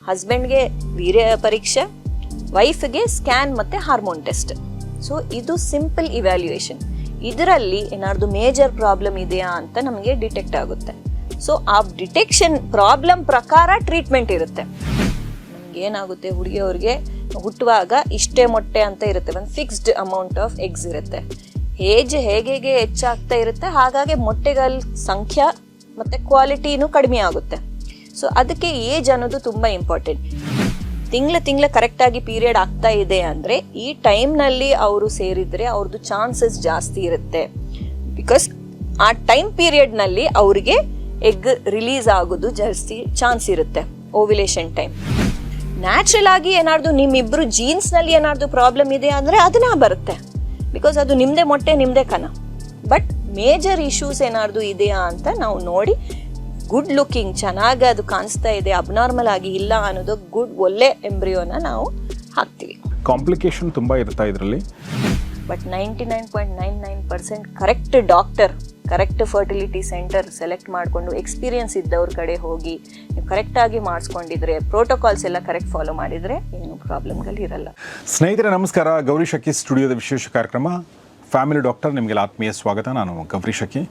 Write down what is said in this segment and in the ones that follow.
ಹಸ್ಬೆಂಡ್ಗೆ ವೀರ್ಯ ಪರೀಕ್ಷೆ, ವೈಫ್ಗೆ ಸ್ಕ್ಯಾನ್ ಮತ್ತು ಹಾರ್ಮೋನ್ ಟೆಸ್ಟ್. ಸೊ ಇದು ಸಿಂಪಲ್ ಇವ್ಯಾಲ್ಯೂಯೇಷನ್. ಇದರಲ್ಲಿ ಏನಾದ್ರು ಮೇಜರ್ ಪ್ರಾಬ್ಲಮ್ ಇದೆಯಾ ಅಂತ ನಮಗೆ ಡಿಟೆಕ್ಟ್ ಆಗುತ್ತೆ. ಸೊ ಆ ಡಿಟೆಕ್ಷನ್ ಪ್ರಾಬ್ಲಮ್ ಪ್ರಕಾರ ಟ್ರೀಟ್ಮೆಂಟ್ ಇರುತ್ತೆ. ನಮ್ಗೆ ಏನಾಗುತ್ತೆ, ಹುಡುಗಿಯವ್ರಿಗೆ ಹುಟ್ಟುವಾಗ ಇಷ್ಟೇ ಮೊಟ್ಟೆ ಅಂತ ಇರುತ್ತೆ, ಒಂದು ಫಿಕ್ಸ್ಡ್ ಅಮೌಂಟ್ ಆಫ್ ಎಗ್ಸ್ ಇರುತ್ತೆ. ಏಜ್ ಹೇಗೆ ಹೆಚ್ಚಾಗ್ತಾ ಇರುತ್ತೆ ಹಾಗಾಗಿ ಮೊಟ್ಟೆಗಳ ಸಂಖ್ಯೆ ಮತ್ತು ಕ್ವಾಲಿಟಿನೂ ಕಡಿಮೆ ಆಗುತ್ತೆ. ಸೊ ಅದಕ್ಕೆ ಏಜ್ ಅನ್ನೋದು ತುಂಬ ಇಂಪಾರ್ಟೆಂಟ್. ತಿಂಗಳ ಕರೆಕ್ಟಾಗಿ ಪೀರಿಯಡ್ ಆಗ್ತಾ ಇದೆ ಅಂದರೆ ಈ ಟೈಮ್ನಲ್ಲಿ ಅವರು ಸೇರಿದರೆ ಅವ್ರದ್ದು ಚಾನ್ಸಸ್ ಜಾಸ್ತಿ ಇರುತ್ತೆ. ಬಿಕಾಸ್ ಆ ಟೈಮ್ ಪೀರಿಯಡ್ನಲ್ಲಿ ಅವರಿಗೆ ಎಗ್ ರಿಲೀಸ್ ಆಗೋದು ಜಾಸ್ತಿ ಚಾನ್ಸ್ ಇರುತ್ತೆ. ಓವ್ಯುಲೇಷನ್ ಟೈಮ್ ನ್ಯಾಚುರಲ್ ಆಗಿ ಏನಾದ್ರು ನಿಮ್ಮಿಬ್ರು ಜೀನ್ಸ್ನಲ್ಲಿ ಏನಾದ್ರು ಪ್ರಾಬ್ಲಮ್ ಇದೆ ಅಂದರೆ ಅದನ್ನ ಬರುತ್ತೆ. ಬಿಕಾಸ್ ಅದು ನಿಮ್ಮದೇ ಮೊಟ್ಟೆ ನಿಮ್ಮದೇ ಕಣ. ಬಟ್ ಮೇಜರ್ ಇಶ್ಯೂಸ್ ಏನಾದ್ರು ಇದೆಯಾ ಅಂತ ನಾವು ನೋಡಿ ಗುಡ್ ಲುಕಿಂಗ್, ಚೆನ್ನಾಗಿ ಅದು ಕಾಣಿಸ್ತಾ ಇದೆ, ಅಬ್ನಾರ್ಮಲ್ ಆಗಿ ಇಲ್ಲ ಅನ್ನೋದು ಒಳ್ಳೆ ಎಂಬ್ರಿಯೋನ ನಾವು ಹಾಕ್ತೀವಿ. ಕಾಂಪ್ಲಿಕೇಶನ್ ತುಂಬ ಇರ್ತಾ ಇದರಲ್ಲಿ. But 99.99% correct doctor, correct fertility centre select ಮಾಡಿಕೊಂಡು ಎಕ್ಸ್ಪೀರಿಯನ್ಸ್ ಇದ್ದವ್ರ ಕಡೆ ಹೋಗಿ ನೀವು ಕರೆಕ್ಟಾಗಿ ಮಾಡಿಸ್ಕೊಂಡಿದ್ರೆ, ಪ್ರೋಟೋಕಾಲ್ಸ್ ಎಲ್ಲ ಕರೆಕ್ಟ್ ಫಾಲೋ ಮಾಡಿದರೆ ಏನು ಪ್ರಾಬ್ಲಮ್ಗಳಿರಲ್ಲ. ಸ್ನೇಹಿತರೆ ನಮಸ್ಕಾರ. ಗೌರಿ ಶಕಿ ಸ್ಟುಡಿಯೋದ ವಿಶೇಷ ಕಾರ್ಯಕ್ರಮ ಫ್ಯಾಮಿಲಿ ಡಾಕ್ಟರ್, ನಿಮಗೆಲ್ಲ ಆತ್ಮೀಯ ಸ್ವಾಗತ. ನಾನು ಗೌರಿ ಶಕಿ.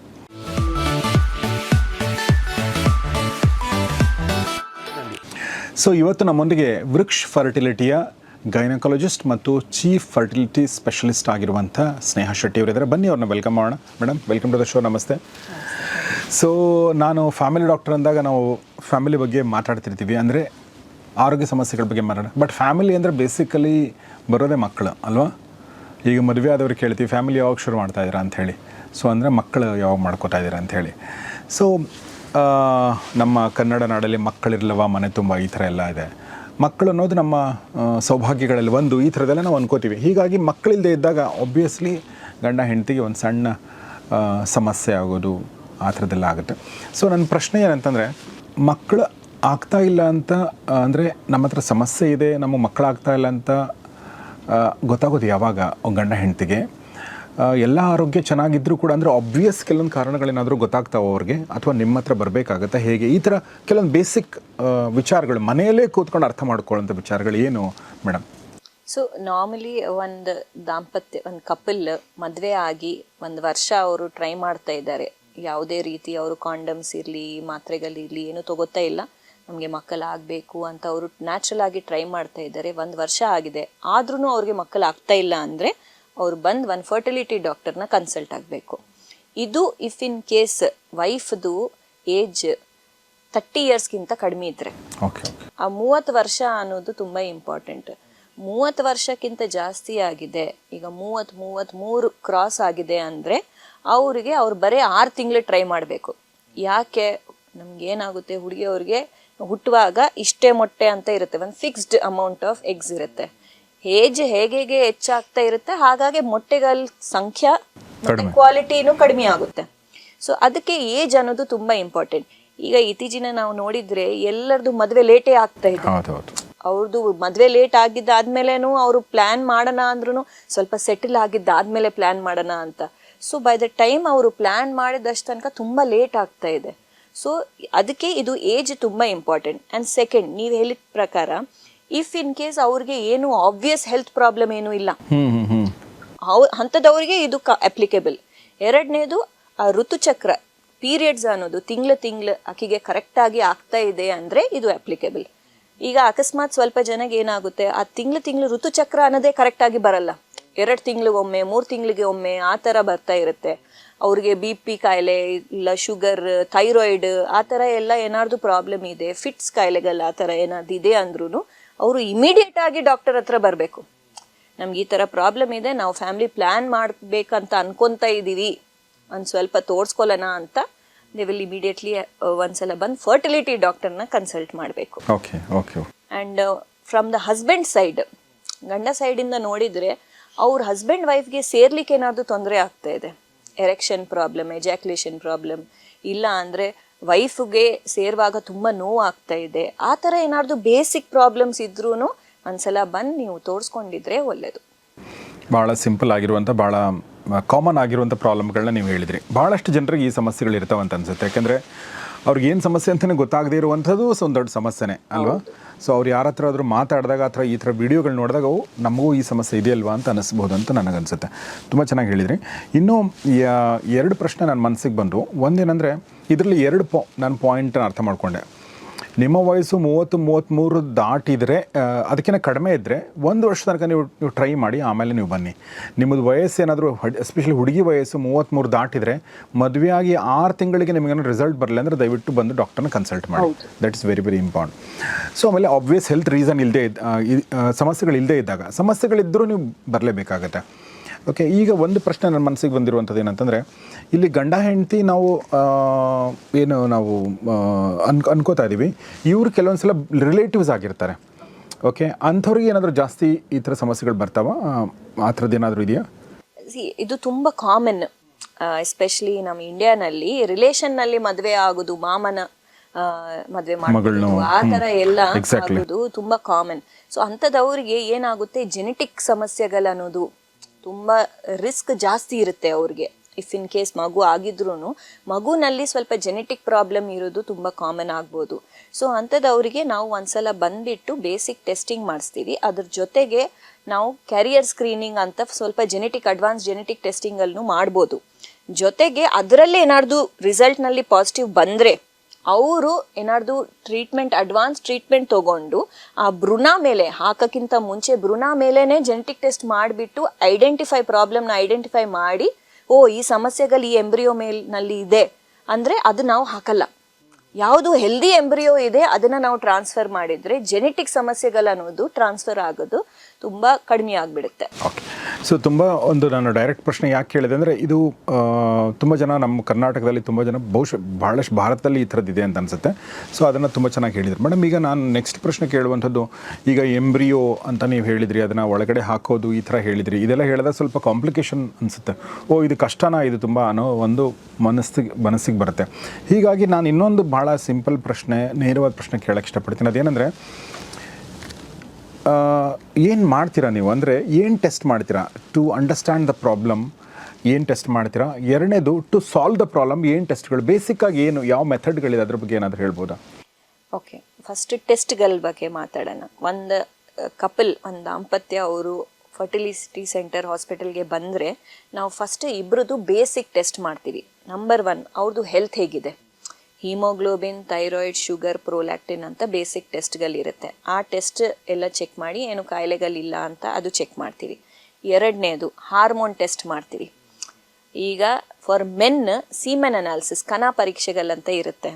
ಸೊ ಇವತ್ತು ನಮ್ಮೊಂದಿಗೆ ವೃಕ್ಷ್ ಫರ್ಟಿಲಿಟಿಯ ಗೈನಕಾಲಜಿಸ್ಟ್ ಮತ್ತು ಚೀಫ್ ಫರ್ಟಿಲಿಟಿ ಸ್ಪೆಷಲಿಸ್ಟ್ ಆಗಿರುವಂಥ ಸ್ನೇಹ ಶೆಟ್ಟಿ ಅವರಿದ್ದಾರೆ. ಬನ್ನಿ ಅವ್ರನ್ನ ವೆಲ್ಕಮ್ ಮಾಡೋಣ. Madam, welcome to the show. ನಮಸ್ತೆ. ಸೊ ನಾನು ಫ್ಯಾಮಿಲಿ ಡಾಕ್ಟರ್ ಅಂದಾಗ ನಾವು ಫ್ಯಾಮಿಲಿ ಬಗ್ಗೆ ಮಾತಾಡ್ತಿರ್ತೀವಿ, ಅಂದರೆ ಆರೋಗ್ಯ ಸಮಸ್ಯೆಗಳ ಬಗ್ಗೆ ಮಾತಾಡೋಣ. ಬಟ್ ಫ್ಯಾಮಿಲಿ ಅಂದರೆ ಬೇಸಿಕಲಿ ಬರೋದೇ ಮಕ್ಕಳು ಅಲ್ವಾ? ಈಗ ಮದುವೆ ಆದವ್ರಿಗೆ ಕೇಳ್ತೀವಿ ಫ್ಯಾಮಿಲಿ ಯಾವಾಗ ಶುರು ಮಾಡ್ತಾಯಿದ್ದೀರಾ ಅಂಥೇಳಿ. ಸೊ ಅಂದರೆ ಮಕ್ಕಳು ಯಾವಾಗ ಮಾಡ್ಕೋತಾ ಇದ್ದೀರಾ ಅಂಥೇಳಿ. ಸೊ ನಮ್ಮ ಕನ್ನಡ ನಾಡಲ್ಲಿ ಮಕ್ಕಳಿರಲವ ಮನೆ ತುಂಬ ಈ ಥರ ಎಲ್ಲ ಇದೆ. ಮಕ್ಕಳು ಅನ್ನೋದು ನಮ್ಮ ಸೌಭಾಗ್ಯಗಳಲ್ಲಿ ಒಂದು, ಈ ಥರದೆಲ್ಲ ನಾವು ಅನ್ಕೋತೀವಿ. ಹೀಗಾಗಿ ಮಕ್ಕಳಿಲ್ಲದೆ ಇದ್ದಾಗ ಒಬ್ವಿಯಸ್ಲಿ ಗಂಡ ಹೆಂಡತಿಗೆ ಒಂದು ಸಣ್ಣ ಸಮಸ್ಯೆ ಆಗೋದು ಆ ಥರದ್ದೆಲ್ಲ ಆಗುತ್ತೆ. ಸೊ ನನ್ನ ಪ್ರಶ್ನೆ ಏನಂತಂದರೆ, ಮಕ್ಕಳು ಆಗ್ತಾ ಇಲ್ಲ ಅಂತ ಅಂದರೆ ನಮ್ಮ ಹತ್ರ ಸಮಸ್ಯೆ ಇದೆ, ನಮ್ಮ ಮಕ್ಕಳಾಗ್ತಾ ಇಲ್ಲ ಅಂತ ಗೊತ್ತಾಗೋದು ಯಾವಾಗ ಗಂಡ ಹೆಂಡತಿಗೆ? ಎಲ್ಲ ಆರೋಗ್ಯ ಚೆನ್ನಾಗಿದ್ದರೂ ಕೂಡ ಅಂದರೆ ಆಬ್ವಿಯಸ್ ಕೆಲವೊಂದು ಕಾರಣಗಳೇನಾದರೂ ಗೊತ್ತಾಗ್ತಾವೆ ಅವ್ರಿಗೆ, ಅಥವಾ ನಿಮ್ಮ ಹತ್ರ ಬರಬೇಕಾಗತ್ತಾ, ಹೇಗೆ? ಈ ಥರ ಕೆಲವೊಂದು ಬೇಸಿಕ್ ವಿಚಾರಗಳು ಮನೆಯಲ್ಲೇ ಕೂತ್ಕೊಂಡು ಅರ್ಥ ಮಾಡ್ಕೊಳ್ಳೋಂಥ ವಿಚಾರಗಳು ಏನು ಮೇಡಮ್? ಸೊ ನಾರ್ಮಲಿ ಒಂದು ದಾಂಪತ್ಯ, ಒಂದು ಕಪಲ್ ಮದುವೆ ಆಗಿ ಒಂದು ವರ್ಷ ಅವರು ಟ್ರೈ ಮಾಡ್ತಾ ಇದ್ದಾರೆ, ಯಾವುದೇ ರೀತಿ ಅವರು ಕಾಂಡಮ್ಸ್ ಇರಲಿ, ಮಾತ್ರೆಗಳಿರಲಿ ಏನೂ ತಗೋತಾ ಇಲ್ಲ, ನಮಗೆ ಮಕ್ಕಳಾಗಬೇಕು ಅಂತ ಅವರು ನ್ಯಾಚುರಲ್ ಆಗಿ ಟ್ರೈ ಮಾಡ್ತಾ ಇದ್ದಾರೆ. ಒಂದು ವರ್ಷ ಆಗಿದೆ ಆದ್ರೂ ಅವ್ರಿಗೆ ಮಕ್ಕಳಾಗ್ತಾ ಇಲ್ಲ ಅಂದರೆ ಅವ್ರು ಬಂದು ಒಂದು ಫರ್ಟಿಲಿಟಿ ಡಾಕ್ಟರ್ನ ಕನ್ಸಲ್ಟ್ ಆಗಬೇಕು. ಇದು ಇಫ್ ಇನ್ ಕೇಸ್ ವೈಫ್ದು ಏಜ್ 30 ಇಯರ್ಸ್ಗಿಂತ ಕಡಿಮೆ ಇದ್ರೆ, ಆ 30 ವರ್ಷ ಅನ್ನೋದು ತುಂಬ ಇಂಪಾರ್ಟೆಂಟ್. 30 ವರ್ಷಕ್ಕಿಂತ ಜಾಸ್ತಿ ಆಗಿದೆ, ಈಗ 33 ಕ್ರಾಸ್ ಆಗಿದೆ ಅಂದರೆ ಅವರಿಗೆ ಅವ್ರು ಬರೀ 6 ತಿಂಗಳು ಟ್ರೈ ಮಾಡಬೇಕು. ಯಾಕೆ? ನಮ್ಗೇನಾಗುತ್ತೆ, ಹುಡುಗಿಯವ್ರಿಗೆ ಹುಟ್ಟುವಾಗ ಇಷ್ಟೇ ಮೊಟ್ಟೆ ಅಂತ ಇರುತ್ತೆ, ಒಂದು ಫಿಕ್ಸ್ಡ್ ಅಮೌಂಟ್ ಆಫ್ ಎಗ್ಸ್ ಇರುತ್ತೆ. ಏಜ್ ಹೇಗೆ ಹೆಚ್ಚಾಗ್ತಾ ಇರುತ್ತೆ ಹಾಗಾಗಿ ಮೊಟ್ಟೆಗಳ ಸಂಖ್ಯೆ ಮತ್ತು ಕ್ವಾಲಿಟಿನೂ ಕಡಿಮೆ ಆಗುತ್ತೆ. ಸೊ ಅದಕ್ಕೆ ಏಜ್ ಅನ್ನೋದು ತುಂಬ ಇಂಪಾರ್ಟೆಂಟ್. ಈಗ ಇತ್ತೀಚಿನ ನಾವು ನೋಡಿದ್ರೆ ಎಲ್ಲರದು ಮದುವೆ ಲೇಟೇ ಆಗ್ತಾ ಇದೆ. ಅವ್ರದ್ದು ಮದುವೆ ಲೇಟ್ ಆಗಿದ್ದಾದ್ಮೇಲೆನೂ ಅವರು ಪ್ಲ್ಯಾನ್ ಮಾಡೋಣ ಅಂದ್ರೂ ಸ್ವಲ್ಪ ಸೆಟಲ್ ಆಗಿದ್ದಾದ್ಮೇಲೆ ಪ್ಲ್ಯಾನ್ ಮಾಡೋಣ ಅಂತ. ಸೊ ಬೈ ದ ಟೈಮ್ ಅವರು ಪ್ಲ್ಯಾನ್ ಮಾಡಿದಷ್ಟು ತನಕ ತುಂಬ ಲೇಟ್ ಆಗ್ತಾ ಇದೆ. ಸೊ ಅದಕ್ಕೆ ಇದು ಏಜ್ ತುಂಬ ಇಂಪಾರ್ಟೆಂಟ್. ಆ್ಯಂಡ್ ಸೆಕೆಂಡ್, ನೀವು ಹೇಳಿದ ಪ್ರಕಾರ ಇಫ್ ಇನ್ ಕೇಸ್ ಅವ್ರಿಗೆ ಏನು ಆಬ್ವಿಯಸ್ ಹೆಲ್ತ್ ಪ್ರಾಬ್ಲಮ್ ಏನೂ ಇಲ್ಲ, ಅಂಥದ್ದವ್ರಿಗೆ ಇದು ಅಪ್ಲಿಕೇಬಲ್. ಎರಡನೇದು, ಆ ಋತುಚಕ್ರ ಪೀರಿಯಡ್ಸ್ ಅನ್ನೋದು ತಿಂಗಳು ಆಕೆಗೆ ಕರೆಕ್ಟಾಗಿ ಆಗ್ತಾ ಇದೆ ಅಂದರೆ ಇದು ಅಪ್ಲಿಕೇಬಲ್. ಈಗ ಅಕಸ್ಮಾತ್ ಸ್ವಲ್ಪ ಜನಗೆ ಏನಾಗುತ್ತೆ, ಆ ತಿಂಗಳು ಋತುಚಕ್ರ ಅನ್ನೋದೇ ಕರೆಕ್ಟಾಗಿ ಬರಲ್ಲ, 2 ತಿಂಗಳಿಗೊಮ್ಮೆ 3 ತಿಂಗಳಿಗೆ ಒಮ್ಮೆ ಆ ಥರ ಬರ್ತಾ ಇರುತ್ತೆ. ಅವ್ರಿಗೆ BP ಕಾಯಿಲೆ ಇಲ್ಲ, ಶುಗರ್, ಥೈರಾಯ್ಡ್ ಆ ಥರ ಎಲ್ಲ ಏನಾದ್ರು ಪ್ರಾಬ್ಲಮ್ ಇದೆ, ಫಿಟ್ಸ್ ಕಾಯಿಲೆಗಳು ಆ ಥರ ಏನಾದ್ರು ಇದೆ ಅಂದ್ರೂ ಅವರು ಇಮಿಡಿಯೇಟ್ ಆಗಿ ಡಾಕ್ಟರ್ ಹತ್ರ ಬರಬೇಕು. ನಮ್ಗೆ ಈ ಥರ ಪ್ರಾಬ್ಲಮ್ ಇದೆ, ನಾವು ಫ್ಯಾಮಿಲಿ ಪ್ಲ್ಯಾನ್ ಮಾಡಬೇಕಂತ ಅನ್ಕೊತಾ ಇದ್ದೀವಿ, ಒಂದು ಸ್ವಲ್ಪ ತೋರಿಸ್ಕೊಳ್ಳೋಣ ಅಂತ ದೇ ವಿಲ್ ಇಮಿಡಿಯೇಟ್ಲಿ ಒಂದ್ಸಲ ಬಂದು ಫರ್ಟಿಲಿಟಿ ಡಾಕ್ಟರ್ನ ಕನ್ಸಲ್ಟ್ ಮಾಡಬೇಕು. And from the husband side, ಗಂಡ ಸೈಡಿಂದ ನೋಡಿದರೆ ಅವ್ರ ಹಸ್ಬೆಂಡ್ ವೈಫ್ಗೆ ಸೇರ್ಲಿಕ್ಕೆ ಏನಾದರೂ ತೊಂದರೆ ಆಗ್ತಾ ಇದೆ, ಎರೆಕ್ಷನ್ ಪ್ರಾಬ್ಲಮ್, ಎಜಾಕ್ಯುಲೇಷನ್ ಪ್ರಾಬ್ಲಮ್, ಇಲ್ಲ ಅಂದರೆ ವೈಫ್ಗೆ ಸೇರುವಾಗ ತುಂಬ ನೋವು ಆಗ್ತಾ ಇದೆ, ಆ ಥರ ಏನಾದರೂ ಬೇಸಿಕ್ ಪ್ರಾಬ್ಲಮ್ಸ್ ಇದ್ರೂ ಒಂದ್ಸಲ ಬಂದು ನೀವು ತೋರಿಸ್ಕೊಂಡಿದ್ರೆ ಒಳ್ಳೆಯದು. ಭಾಳ ಸಿಂಪಲ್ ಆಗಿರುವಂಥ, ಭಾಳ ಕಾಮನ್ ಆಗಿರುವಂಥ ಪ್ರಾಬ್ಲಮ್ಗಳನ್ನ ನೀವು ಹೇಳಿದ್ರಿ. ಭಾಳಷ್ಟು ಜನರಿಗೆ ಈ ಸಮಸ್ಯೆಗಳು ಇರ್ತಾವಂತ ಅನ್ಸುತ್ತೆ. ಯಾಕೆಂದರೆ ಅವ್ರಿಗೆ ಏನು ಸಮಸ್ಯೆ ಅಂತಲೇ ಗೊತ್ತಾಗದೇ ಇರುವಂಥದ್ದು ಒಂದು ದೊಡ್ಡ ಸಮಸ್ಯೆನೇ ಅಲ್ವಾ. ಸೊ ಅವ್ರು ಯಾರ ಹತ್ರ ಆದರೂ ಮಾತಾಡಿದಾಗ ಅಥವಾ ಈ ಥರ ವಿಡಿಯೋಗಳು ನೋಡಿದಾಗ ನಮಗೂ ಈ ಸಮಸ್ಯೆ ಇದೆಯಲ್ವಾ ಅಂತ ಅನ್ನಿಸ್ಬೋದು ಅಂತ ನನಗನ್ಸುತ್ತೆ. ತುಂಬ ಚೆನ್ನಾಗಿ ಹೇಳಿದ್ರಿ. ಇನ್ನೂ ಎರಡು ಪ್ರಶ್ನೆ ನನ್ನ ಮನಸ್ಸಿಗೆ ಬಂದವು. ಒಂದೇನೆಂದರೆ ಇದರಲ್ಲಿ ನಾನು ಪಾಯಿಂಟನ್ನು ಅರ್ಥ ಮಾಡಿಕೊಂಡೆ. ನಿಮ್ಮ ವಯಸ್ಸು 30-33 ದಾಟಿದರೆ, ಅದಕ್ಕಿಂತ ಕಡಿಮೆ ಇದ್ದರೆ 1 ವರ್ಷ ತನಕ ನೀವು ಟ್ರೈ ಮಾಡಿ, ಆಮೇಲೆ ನೀವು ಬನ್ನಿ. ನಿಮ್ಮದು ವಯಸ್ಸು ಏನಾದರೂ ಎಸ್ಪೆಷಲಿ ಹುಡುಗಿ ವಯಸ್ಸು 33 ದಾಟಿದರೆ, ಮದುವೆಯಾಗಿ 6 ತಿಂಗಳಿಗೆ ನಿಮಗೇನೋ ರಿಸಲ್ಟ್ ಬರಲಿಲ್ಲ ಅಂದರೆ ದಯವಿಟ್ಟು ಬಂದು ಡಾಕ್ಟರ್ನ ಕನ್ಸಲ್ಟ್ ಮಾಡಿ. That is very very important. So ಆಮೇಲೆ ಆಬ್ವಿಯಸ್ ಹೆಲ್ತ್ ರೀಸನ್ ಸಮಸ್ಯೆಗಳಿಲ್ಲದೆ ಇದ್ದಾಗ, ಸಮಸ್ಯೆಗಳಿದ್ದರೂ ನೀವು ಬರಲೇಬೇಕಾಗತ್ತೆ. ಓಕೆ, ಈಗ ಒಂದು ಪ್ರಶ್ನೆ ನನ್ನ ಮನಸ್ಸಿಗೆ ಬಂದಿರುವಂಥದ್ದು ಏನಂತಂದರೆ, ಇಲ್ಲಿ ಗಂಡ ಹೆಂಡತಿ ನಾವು ಅನ್ಕೋತಾ ಇದ್ದೀವಿ, ಇವರು ಕೆಲವೊಂದು ಸಲ ರಿಲೇಟಿವ್ಸ್ ಆಗಿರ್ತಾರೆ. ಓಕೆ, ಅಂಥವ್ರಿಗೆ ಏನಾದರೂ ಜಾಸ್ತಿ ಈ ಥರ ಸಮಸ್ಯೆಗಳು ಬರ್ತಾವ? ಆ ಥರದ್ದು ಏನಾದರೂ ಇದೆಯಾ? ಇದು ತುಂಬ ಕಾಮನ್, ಎಸ್ಪೆಷಲಿ ನಮ್ಮ ಇಂಡಿಯಾನಲ್ಲಿ ರಿಲೇಷನ್ನಲ್ಲಿ ಮದುವೆ ಆಗೋದು, ಮಾಮನ ಮದುವೆ ಮಾಡೋದು, ಆ ಥರ ಎಲ್ಲ ಆಗೋದು ತುಂಬ ಕಾಮನ್. ಸೊ ಅಂಥದ್ದವ್ರಿಗೆ ಏನಾಗುತ್ತೆ, ಜೆನೆಟಿಕ್ ಸಮಸ್ಯೆಗಳನ್ನೋದು ತುಂಬ ರಿಸ್ಕ್ ಜಾಸ್ತಿ ಇರುತ್ತೆ ಅವ್ರಿಗೆ. ಇಫ್ ಇನ್ ಕೇಸ್ ಮಗು ಆಗಿದ್ರೂ ಮಗುನಲ್ಲಿ ಸ್ವಲ್ಪ ಜೆನೆಟಿಕ್ ಪ್ರಾಬ್ಲಮ್ ಇರೋದು ತುಂಬ ಕಾಮನ್ ಆಗ್ಬೋದು. ಸೊ ಅಂಥದ್ದವರಿಗೆ ನಾವು ಒಂದ್ಸಲ ಬಂದ್ಬಿಟ್ಟು ಬೇಸಿಕ್ ಟೆಸ್ಟಿಂಗ್ ಮಾಡಿಸ್ತೀವಿ. ಅದ್ರ ಜೊತೆಗೆ ನಾವು ಕ್ಯಾರಿಯರ್ ಸ್ಕ್ರೀನಿಂಗ್ ಅಂತ ಸ್ವಲ್ಪ ಅಡ್ವಾನ್ಸ್ ಜೆನೆಟಿಕ್ ಟೆಸ್ಟಿಂಗನ್ನು ಮಾಡ್ಬೋದು. ಜೊತೆಗೆ ಅದರಲ್ಲೇ ಏನಾದ್ರು ರಿಸಲ್ಟ್ನಲ್ಲಿ ಪಾಸಿಟಿವ್ ಬಂದರೆ ಅವರು ಏನಾದ್ರು ಅಡ್ವಾನ್ಸ್ ಟ್ರೀಟ್ಮೆಂಟ್ ತಗೊಂಡು ಆ ಭ್ರೂಣ ಮೇಲೆ ಹಾಕೋಕ್ಕಿಂತ ಮುಂಚೆ ಭ್ರೂಣ ಮೇಲೇನೆ ಜೆನೆಟಿಕ್ ಟೆಸ್ಟ್ ಮಾಡಿಬಿಟ್ಟು ಪ್ರಾಬ್ಲಮ್ನ ಐಡೆಂಟಿಫೈ ಮಾಡಿ, ಓ ಈ ಸಮಸ್ಯೆಗಳು ಈ ಎಂಬ್ರಿಯೋ ಮೇಲ್ನಲ್ಲಿ ಇದೆ ಅಂದರೆ ಅದು ನಾವು ಹಾಕಲ್ಲ. ಯಾವುದು ಹೆಲ್ದಿ ಎಂಬ್ರಿಯೋ ಇದೆ ಅದನ್ನು ನಾವು ಟ್ರಾನ್ಸ್ಫರ್ ಮಾಡಿದರೆ ಜೆನೆಟಿಕ್ ಸಮಸ್ಯೆಗಳನ್ನೋದು ಟ್ರಾನ್ಸ್ಫರ್ ಆಗೋದು ತುಂಬ ಕಡಿಮೆ ಆಗಿಬಿಡುತ್ತೆ. ಓಕೆ, ಸೊ ತುಂಬ ನಾನು ಡೈರೆಕ್ಟ್ ಪ್ರಶ್ನೆ ಯಾಕೆ ಕೇಳಿದೆ ಅಂದರೆ, ಇದು ತುಂಬ ಜನ ನಮ್ಮ ಕರ್ನಾಟಕದಲ್ಲಿ ತುಂಬ ಜನ ಬಹುಶಃ ಭಾಳಷ್ಟು ಭಾರತದಲ್ಲಿ ಈ ಥರದ್ದಿದೆ ಅಂತ ಅನಿಸುತ್ತೆ. ಸೊ ಅದನ್ನು ತುಂಬ ಚೆನ್ನಾಗಿ ಹೇಳಿದ್ರು ಮೇಡಮ್. ಈಗ ನಾನು ನೆಕ್ಸ್ಟ್ ಪ್ರಶ್ನೆ ಕೇಳುವಂಥದ್ದು, ಈಗ ಎಂಬ್ರಿಯೋ ಅಂತ ನೀವು ಹೇಳಿದ್ರಿ, ಅದನ್ನು ಒಳಗಡೆ ಹಾಕೋದು ಈ ಥರ ಹೇಳಿದ್ರಿ, ಇದೆಲ್ಲ ಹೇಳಿದಾಗ ಸ್ವಲ್ಪ ಕಾಂಪ್ಲಿಕೇಶನ್ ಅನಿಸುತ್ತೆ. ಓ ಇದು ಕಷ್ಟನಾ, ಇದು ತುಂಬ ಅನ್ನೋ ಒಂದು ಮನಸ್ಸಿಗೆ ಬರುತ್ತೆ. ಹೀಗಾಗಿ ನಾನು ಇನ್ನೊಂದು ಭಾಳ ಸಿಂಪಲ್ ಪ್ರಶ್ನೆ, ನೇರವಾದ ಪ್ರಶ್ನೆ ಕೇಳೋಕ್ಕೆ ಇಷ್ಟಪಡ್ತೀನಿ. ಅದೇನೆಂದರೆ, ಏನು ಮಾಡ್ತೀರಾ ನೀವು? ಅಂದರೆ ಏನು ಟೆಸ್ಟ್ ಮಾಡ್ತೀರಾ ಟು ಅಂಡರ್ಸ್ಟ್ಯಾಂಡ್ ದ ಪ್ರಾಬ್ಲಮ್? ಏನು ಟೆಸ್ಟ್ ಮಾಡ್ತೀರಾ? ಎರಡನೇದು, ಟು ಸಾಲ್ವ್ ದ ಪ್ರಾಬ್ಲಮ್ ಏನು ಟೆಸ್ಟ್ಗಳು? ಬೇಸಿಕ್ಕಾಗಿ ಏನು, ಯಾವ ಮೆಥಡ್ಗಳಿದೆ, ಅದ್ರ ಬಗ್ಗೆ ಏನಾದರೂ ಹೇಳ್ಬೋದಾ? ಓಕೆ, ಫಸ್ಟ್ ಟೆಸ್ಟ್ಗಳ ಬಗ್ಗೆ ಮಾತಾಡೋಣ. ಒಂದು ದಾಂಪತ್ಯ ಅವರು ಫರ್ಟಿಲಿಟಿ ಸೆಂಟರ್ ಹಾಸ್ಪಿಟಲ್ಗೆ ಬಂದರೆ ನಾವು ಫಸ್ಟ್ ಇಬ್ಬರದು ಬೇಸಿಕ್ ಟೆಸ್ಟ್ ಮಾಡ್ತೀವಿ. ನಂಬರ್ 1 ಅವ್ರದ್ದು ಹೆಲ್ತ್ ಹೇಗಿದೆ, ಹಿಮೋಗ್ಲೋಬಿನ್, ಥೈರಾಯ್ಡ್, ಶುಗರ್, ಪ್ರೋಲ್ಯಾಕ್ಟಿನ್ ಅಂತ ಬೇಸಿಕ್ ಟೆಸ್ಟ್ಗಳಿರುತ್ತೆ. ಆ ಟೆಸ್ಟ್ ಎಲ್ಲ ಚೆಕ್ ಮಾಡಿ ಏನು ಕಾಯಿಲೆಗಳಿಲ್ಲ ಅಂತ ಅದು ಚೆಕ್ ಮಾಡ್ತೀವಿ. ಎರಡನೇದು ಹಾರ್ಮೋನ್ ಟೆಸ್ಟ್ ಮಾಡ್ತೀವಿ. ಈಗ ಫಾರ್ ಮೆನ್ ಸೀಮೆನ್ ಅನಾಲಿಸಿಸ್, ಕಣ ಪರೀಕ್ಷೆಗಳಂತ ಇರುತ್ತೆ.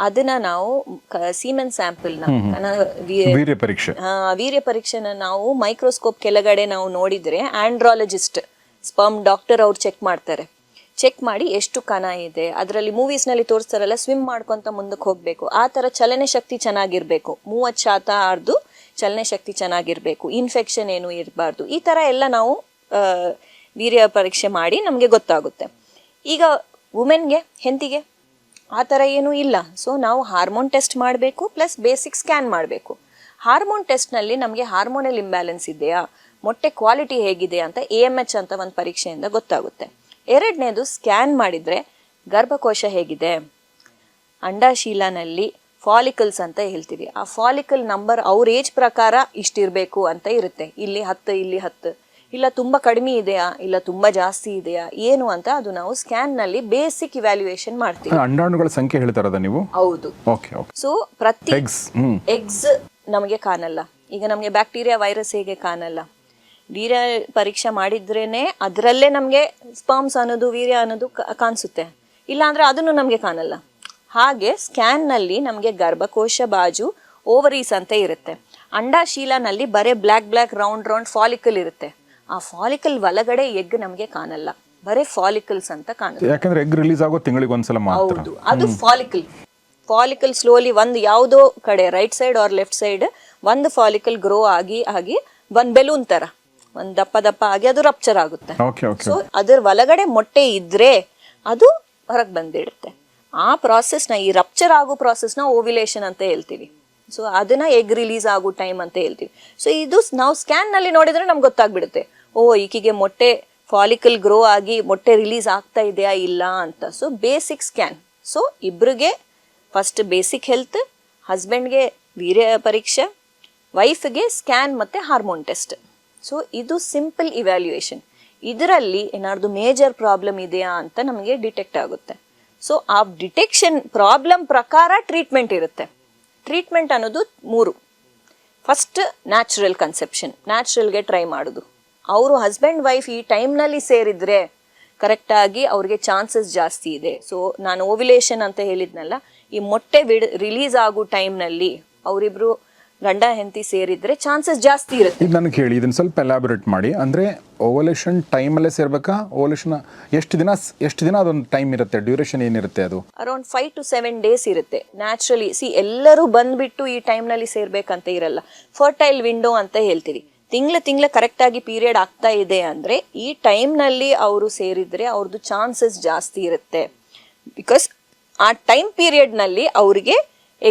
ಅದನ್ನ ನಾವು ಸೀಮೆನ್ ಸ್ಯಾಂಪಲ್ನ ವೀರ್ಯ ಪರೀಕ್ಷೆನ ನಾವು ಮೈಕ್ರೋಸ್ಕೋಪ್ ಕೆಳಗಡೆ ನಾವು ನೋಡಿದ್ರೆ ಆಂಡ್ರಾಲಜಿಸ್ಟ್, ಸ್ಪರ್ಮ್ ಡಾಕ್ಟರ್ ಅವ್ರು ಚೆಕ್ ಮಾಡ್ತಾರೆ. ಚೆಕ್ ಮಾಡಿ ಎಷ್ಟು ಕಣ ಇದೆ, ಅದರಲ್ಲಿ ಮೂವೀಸ್ನಲ್ಲಿ ತೋರಿಸ್ತಾರಲ್ಲ ಸ್ವಿಮ್ ಮಾಡ್ಕೊತ ಮುಂದಕ್ಕೆ ಹೋಗಬೇಕು, ಆ ಥರ ಚಲನೆ ಶಕ್ತಿ ಚೆನ್ನಾಗಿರಬೇಕು, 30% ಚಲನೆ ಶಕ್ತಿ ಚೆನ್ನಾಗಿರಬೇಕು, ಇನ್ಫೆಕ್ಷನ್ ಏನು ಇರಬಾರ್ದು. ಈ ಥರ ಎಲ್ಲ ನಾವು ವೀರ್ಯ ಪರೀಕ್ಷೆ ಮಾಡಿ ನಮಗೆ ಗೊತ್ತಾಗುತ್ತೆ. ಈಗ ವುಮೆನ್ಗೆ, ಹೆಂಡತಿಗೆ ಆ ಥರ ಏನೂ ಇಲ್ಲ. ಸೊ ನಾವು ಹಾರ್ಮೋನ್ ಟೆಸ್ಟ್ ಮಾಡಬೇಕು, ಪ್ಲಸ್ ಬೇಸಿಕ್ ಸ್ಕ್ಯಾನ್ ಮಾಡಬೇಕು. ಹಾರ್ಮೋನ್ ಟೆಸ್ಟ್ನಲ್ಲಿ ನಮಗೆ ಹಾರ್ಮೋನಲ್ ಇಂಬ್ಯಾಲೆನ್ಸ್ ಇದೆಯಾ, ಮೊಟ್ಟೆ ಕ್ವಾಲಿಟಿ ಹೇಗಿದೆ ಅಂತ AMH ಅಂತ ಒಂದು ಪರೀಕ್ಷೆಯಿಂದ ಗೊತ್ತಾಗುತ್ತೆ. ಎರಡನೇದು, ಸ್ಕ್ಯಾನ್ ಮಾಡಿದರೆ ಗರ್ಭಕೋಶ ಹೇಗಿದೆ, ಅಂಡಾಶೀಲನಲ್ಲಿ ಫಾಲಿಕಲ್ಸ್ ಅಂತ ಹೇಳ್ತೀವಿ. ಆ ಫಾಲಿಕಲ್ ನಂಬರ್ ಅವ್ರ ಏಜ್ ಪ್ರಕಾರ ಇಷ್ಟಿರಬೇಕು ಅಂತ ಇರುತ್ತೆ. ಇಲ್ಲಿ 10, ಇಲ್ಲಿ 10, ಇಲ್ಲ ತುಂಬ ಕಡಿಮೆ ಇದೆಯಾ, ಇಲ್ಲ ತುಂಬ ಜಾಸ್ತಿ ಇದೆಯಾ ಏನು ಅಂತ ಅದು ನಾವು ಸ್ಕ್ಯಾನ್ನಲ್ಲಿ ಬೇಸಿಕ್ ಇವ್ಯಾಲ್ಯೂಯೇಷನ್ ಮಾಡ್ತೀವಿ. ಅಂಡಾಣುಗಳ ಸಂಖ್ಯೆ ಹೇಳ್ತಾರದ ನೀವು? ಹೌದು. ಸೊ ಪ್ರತಿ ಎಗ್ಸ್ ನಮಗೆ ಕಾಣಲ್ಲ. ಈಗ ನಮಗೆ ಬ್ಯಾಕ್ಟೀರಿಯಾ, ವೈರಸ್ ಹೇಗೆ ಕಾಣಲ್ಲ, ವೀರ್ಯ ಪರೀಕ್ಷೆ ಮಾಡಿದ್ರೇನೆ ಅದರಲ್ಲೇ ನಮಗೆ ಸ್ಪರ್ಮ್ಸ್ ಅನ್ನೋದು, ವೀರ್ಯ ಅನ್ನೋದು ಕಾಣಿಸುತ್ತೆ. ಇಲ್ಲಾಂದ್ರೆ ಅದನ್ನು ನಮಗೆ ಕಾಣಲ್ಲ. ಹಾಗೆ ಸ್ಕ್ಯಾನ್ನಲ್ಲಿ ನಮಗೆ ಗರ್ಭಕೋಶ ಬಾಜು ಓವರೀಸ್ ಅಂತ ಇರುತ್ತೆ. ಅಂಡಾಶೀಲನಲ್ಲಿ ಬರೀ ಬ್ಲ್ಯಾಕ್ ರೌಂಡ್ ಫಾಲಿಕಲ್ ಇರುತ್ತೆ. ಆ ಫಾಲಿಕಲ್ ಒಳಗಡೆ ಎಗ್ ನಮಗೆ ಕಾಣಲ್ಲ, ಬರೀ ಫಾಲಿಕಲ್ಸ್ ಅಂತ ಕಾಣುತ್ತೆ. ಯಾಕಂದ್ರೆ ಎಗ್ ರಿಲೀಸ್ ಆಗೋ ತಿಂಗಳಿಗೆ ಒಂದ್ಸಲ ಮಾತ್ರ. ಹೌದು, ಅದು ಫಾಲಿಕಲ್ ಸ್ಲೋಲಿ ಒಂದು ಯಾವುದೋ ಕಡೆ right side or left side ಒಂದು ಫಾಲಿಕಲ್ ಗ್ರೋ ಆಗಿ ಒಂದು ಬೆಲೂನ್ ತರ ಒಂದು ದಪ್ಪ ಆಗಿ ಅದು ರಪ್ಚರ್ ಆಗುತ್ತೆ. ಸೊ ಅದ್ರ ಒಳಗಡೆ ಮೊಟ್ಟೆ ಇದ್ರೆ ಅದು ಹೊರಗೆ ಬಂದಿಡುತ್ತೆ. ಆ ಪ್ರಾಸೆಸ್ನ, ಈ ರಪ್ಚರ್ ಆಗೋ ಪ್ರಾಸೆಸ್ನ ಓವ್ಯುಲೇಷನ್ ಅಂತ ಹೇಳ್ತೀವಿ. ಸೊ ಅದನ್ನ ಎಗ್ ರಿಲೀಸ್ ಆಗೋ ಟೈಮ್ ಅಂತ ಹೇಳ್ತೀವಿ. ಸೊ ಇದು ನಾವು ಸ್ಕ್ಯಾನ್ ನಲ್ಲಿ ನೋಡಿದ್ರೆ ನಮ್ಗೆ ಗೊತ್ತಾಗ್ಬಿಡುತ್ತೆ, ಓ ಈಕಿಗೆ ಮೊಟ್ಟೆ ಫಾಲಿಕಲ್ ಗ್ರೋ ಆಗಿ ಮೊಟ್ಟೆ ರಿಲೀಸ್ ಆಗ್ತಾ ಇದೆಯಾ ಇಲ್ಲ ಅಂತ. So basic scan. ಸೊ ಇಬ್ರಿಗೆ ಫಸ್ಟ್ ಬೇಸಿಕ್ ಹೆಲ್ತ್, ಹಸ್ಬೆಂಡ್ಗೆ ವೀರ್ಯ ಪರೀಕ್ಷೆ, ವೈಫ್ಗೆ ಸ್ಕ್ಯಾನ್ ಮತ್ತು ಹಾರ್ಮೋನ್ ಟೆಸ್ಟ್. ಸೊ ಇದು ಸಿಂಪಲ್ ಇವ್ಯಾಲ್ಯೂಯೇಷನ್. ಇದರಲ್ಲಿ ಏನಾದ್ರು ಮೇಜರ್ ಪ್ರಾಬ್ಲಮ್ ಇದೆಯಾ ಅಂತ ನಮಗೆ ಡಿಟೆಕ್ಟ್ ಆಗುತ್ತೆ. ಸೊ ಆ ಡಿಟೆಕ್ಷನ್ ಪ್ರಾಬ್ಲಮ್ ಪ್ರಕಾರ ಟ್ರೀಟ್ಮೆಂಟ್ ಇರುತ್ತೆ. ಟ್ರೀಟ್ಮೆಂಟ್ ಅನ್ನೋದು 3. ಫಸ್ಟ್ ನ್ಯಾಚುರಲ್ ಕನ್ಸೆಪ್ಷನ್, ನ್ಯಾಚುರಲ್ಗೆ ಟ್ರೈ ಮಾಡೋದು. ಅವರು ಹಸ್ಬೆಂಡ್ ವೈಫ್ ಈ ಟೈಮ್ನಲ್ಲಿ ಸೇರಿದರೆ ಕರೆಕ್ಟಾಗಿ ಅವ್ರಿಗೆ ಚಾನ್ಸಸ್ ಜಾಸ್ತಿ ಇದೆ. ಸೊ ನಾನು ಓವ್ಯುಲೇಷನ್ ಅಂತ ಹೇಳಿದ್ನಲ್ಲ, ಈ ಮೊಟ್ಟೆ ರಿಲೀಸ್ ಆಗೋ ಟೈಮ್ನಲ್ಲಿ ಅವರಿಬ್ರು ಗಂಡ ಹೆಂಡತಿ ಸೇರಿದ್ರೆ ಚಾನ್ಸಸ್ ಜಾಸ್ತಿ ಇರುತ್ತೆ. ಇದು ನನಗೆ ಹೇಳಿ, ಇದನ್ನು ಸ್ವಲ್ಪ ಎಲಾಬರೇಟ್ ಮಾಡಿ. ಅಂದರೆ ಓವಲೇಷನ್ ಟೈಮಲ್ಲೇ ಸೇರ್ಬೇಕಾ? ಓವಲೇಷನ್ ಎಷ್ಟು ದಿನ ಅದೊಂದು ಟೈಮ್ ಇರುತ್ತೆ, ಡ್ಯೂರೇಷನ್ ಏನಿರುತ್ತೆ ಅದು? ಅರೌಂಡ್ 5 to 7 days ಇರುತ್ತೆ. ನ್ಯಾಚುರಲಿ ಎಲ್ಲರೂ ಬಂದ್ಬಿಟ್ಟು ಈ ಟೈಮ್ನಲ್ಲಿ ಸೇರ್ಬೇಕಂತ ಇರಲ್ಲ. ಫರ್ಟೈಲ್ ವಿಂಡೋ ಅಂತ ಹೇಳ್ತೀವಿ. ತಿಂಗಳ ಕರೆಕ್ಟಾಗಿ ಪೀರಿಯಡ್ ಆಗ್ತಾ ಇದೆ ಅಂದರೆ ಈ ಟೈಮ್ನಲ್ಲಿ ಅವರು ಸೇರಿದರೆ ಅವ್ರದ್ದು ಚಾನ್ಸಸ್ ಜಾಸ್ತಿ ಇರುತ್ತೆ. ಬಿಕಾಸ್ ಆ ಟೈಮ್ ಪೀರಿಯಡ್ನಲ್ಲಿ ಅವರಿಗೆ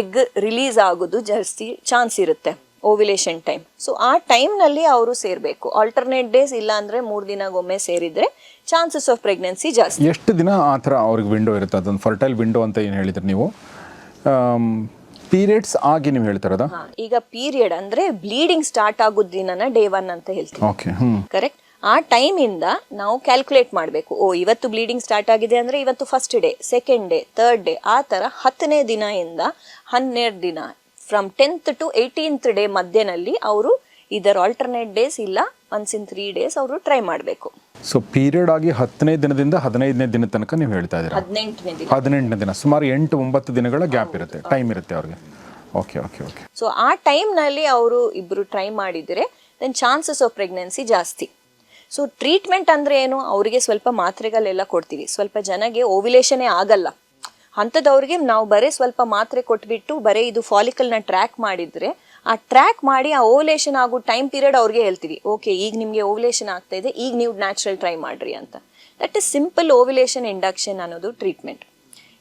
ಎಗ್ ರಿಲೀಸ್ ಆಗೋದು ಜಾಸ್ತಿ ಚಾನ್ಸ್ ಇರುತ್ತೆ, ಓವ್ಯುಲೇಷನ್ ಟೈಮ್. ಸೊ ಆ ಟೈಮ್ನಲ್ಲಿ ಅವರು ಸೇರಬೇಕು. ಆಲ್ಟರ್ನೇಟ್ ಡೇಸ್ ಇಲ್ಲ ಅಂದರೆ 3 ದಿನಗೊಮ್ಮೆ ಸೇರಿದರೆ ಚಾನ್ಸಸ್ ಆಫ್ ಪ್ರೆಗ್ನೆನ್ಸಿ ಜಾಸ್ತಿ. ಎಷ್ಟು ದಿನ ಆ ಥರ ಅವ್ರಿಗೆ ವಿಂಡೋ ಇರುತ್ತೆ? ಅದೊಂದು ಫರ್ಟೈಲ್ ವಿಂಡೋ ಅಂತ ಏನು ಹೇಳಿದ್ರಿ ನೀವು? ಪೀರಿಯಡ್ಸ್ ಆಗಿ ನೀವು ಹೇಳ್ತಾರದ? ಈಗ ಪೀರಿಯಡ್ ಅಂದರೆ ಬ್ಲೀಡಿಂಗ್ ಸ್ಟಾರ್ಟ್ ಆಗೋದು ದಿನನ ಡೇ 1 ಅಂತ ಹೇಳ್ತೀವಿ. Okay, correct. ಆ ಟೈಮಿಂದ ನಾವು ಕ್ಯಾಲ್ಕುಲೇಟ್ ಮಾಡಬೇಕು. ಇವತ್ತು ಬ್ಲೀಡಿಂಗ್ ಸ್ಟಾರ್ಟ್ ಆಗಿದೆ ಅಂದರೆ ಇವತ್ತು first day, second day, third day, ಆ ಥರ 10ನೇ ದಿನದಿಂದ 12 ದಿನ, from 10th to 18th day ಮಧ್ಯದಲ್ಲಿ ಅವರು ಇದರ ಆಲ್ಟರ್ನೇಟ್ ಡೇಸ್ ಇಲ್ಲ ಒನ್ಸ್ ಇನ್ 3 days ಅವರು ಟ್ರೈ ಮಾಡಬೇಕು. ಸೊ ಪೀರಿಯಡ್ ಆಗಿ 10ನೇ ದಿನದಿಂದ 15ನೇ ದಿನ ತನಕ ನೀವು ಹೇಳ್ತಾ ಇದ್ದೀರಾ? 18ನೇ ದಿನ, ಸುಮಾರು 8-9 ದಿನಗಳ ಗ್ಯಾಪ್ ಇರುತ್ತೆ, ಟೈಮ್ ಇರುತ್ತೆ ಅವ್ರಿಗೆ. Okay okay okay. ಸೊ ಆ ಟೈಮ್ನಲ್ಲಿ ಅವರು ಇಬ್ಬರು ಟ್ರೈ ಮಾಡಿದರೆ ದೆನ್ ಚಾನ್ಸಸ್ ಆಫ್ ಪ್ರೆಗ್ನೆನ್ಸಿ ಜಾಸ್ತಿ. ಸೊ ಟ್ರೀಟ್ಮೆಂಟ್ ಅಂದರೆ ಏನು? ಅವರಿಗೆ ಸ್ವಲ್ಪ ಮಾತ್ರೆಗಳೆಲ್ಲ ಕೊಡ್ತೀವಿ. ಸ್ವಲ್ಪ ಜನಗೆ ಓವ್ಯುಲೇಷನೇ ಆಗಲ್ಲ, ಅಂಥದ್ದವ್ರಿಗೆ ನಾವು ಬರೀ ಸ್ವಲ್ಪ ಮಾತ್ರೆ ಕೊಟ್ಬಿಟ್ಟು ಬರೀ ಇದು ಫಾಲಿಕಲ್ನ ಟ್ರ್ಯಾಕ್ ಮಾಡಿದರೆ, ಆ ಟ್ರ್ಯಾಕ್ ಮಾಡಿ ಆ ಓವ್ಯುಲೇಷನ್ ಆಗೋ ಟೈಮ್ ಪೀರಿಯಡ್ ಅವ್ರಿಗೆ ಹೇಳ್ತೀವಿ, ಓಕೆ ಈಗ ನಿಮಗೆ ಓವ್ಯುಲೇಷನ್ ಆಗ್ತಾ ಇದೆ, ಈಗ ನೀವು ನ್ಯಾಚುರಲ್ ಟ್ರೈ ಮಾಡಿರಿ ಅಂತ. That is simple ovulation induction ಅನ್ನೋದು ಟ್ರೀಟ್ಮೆಂಟ್.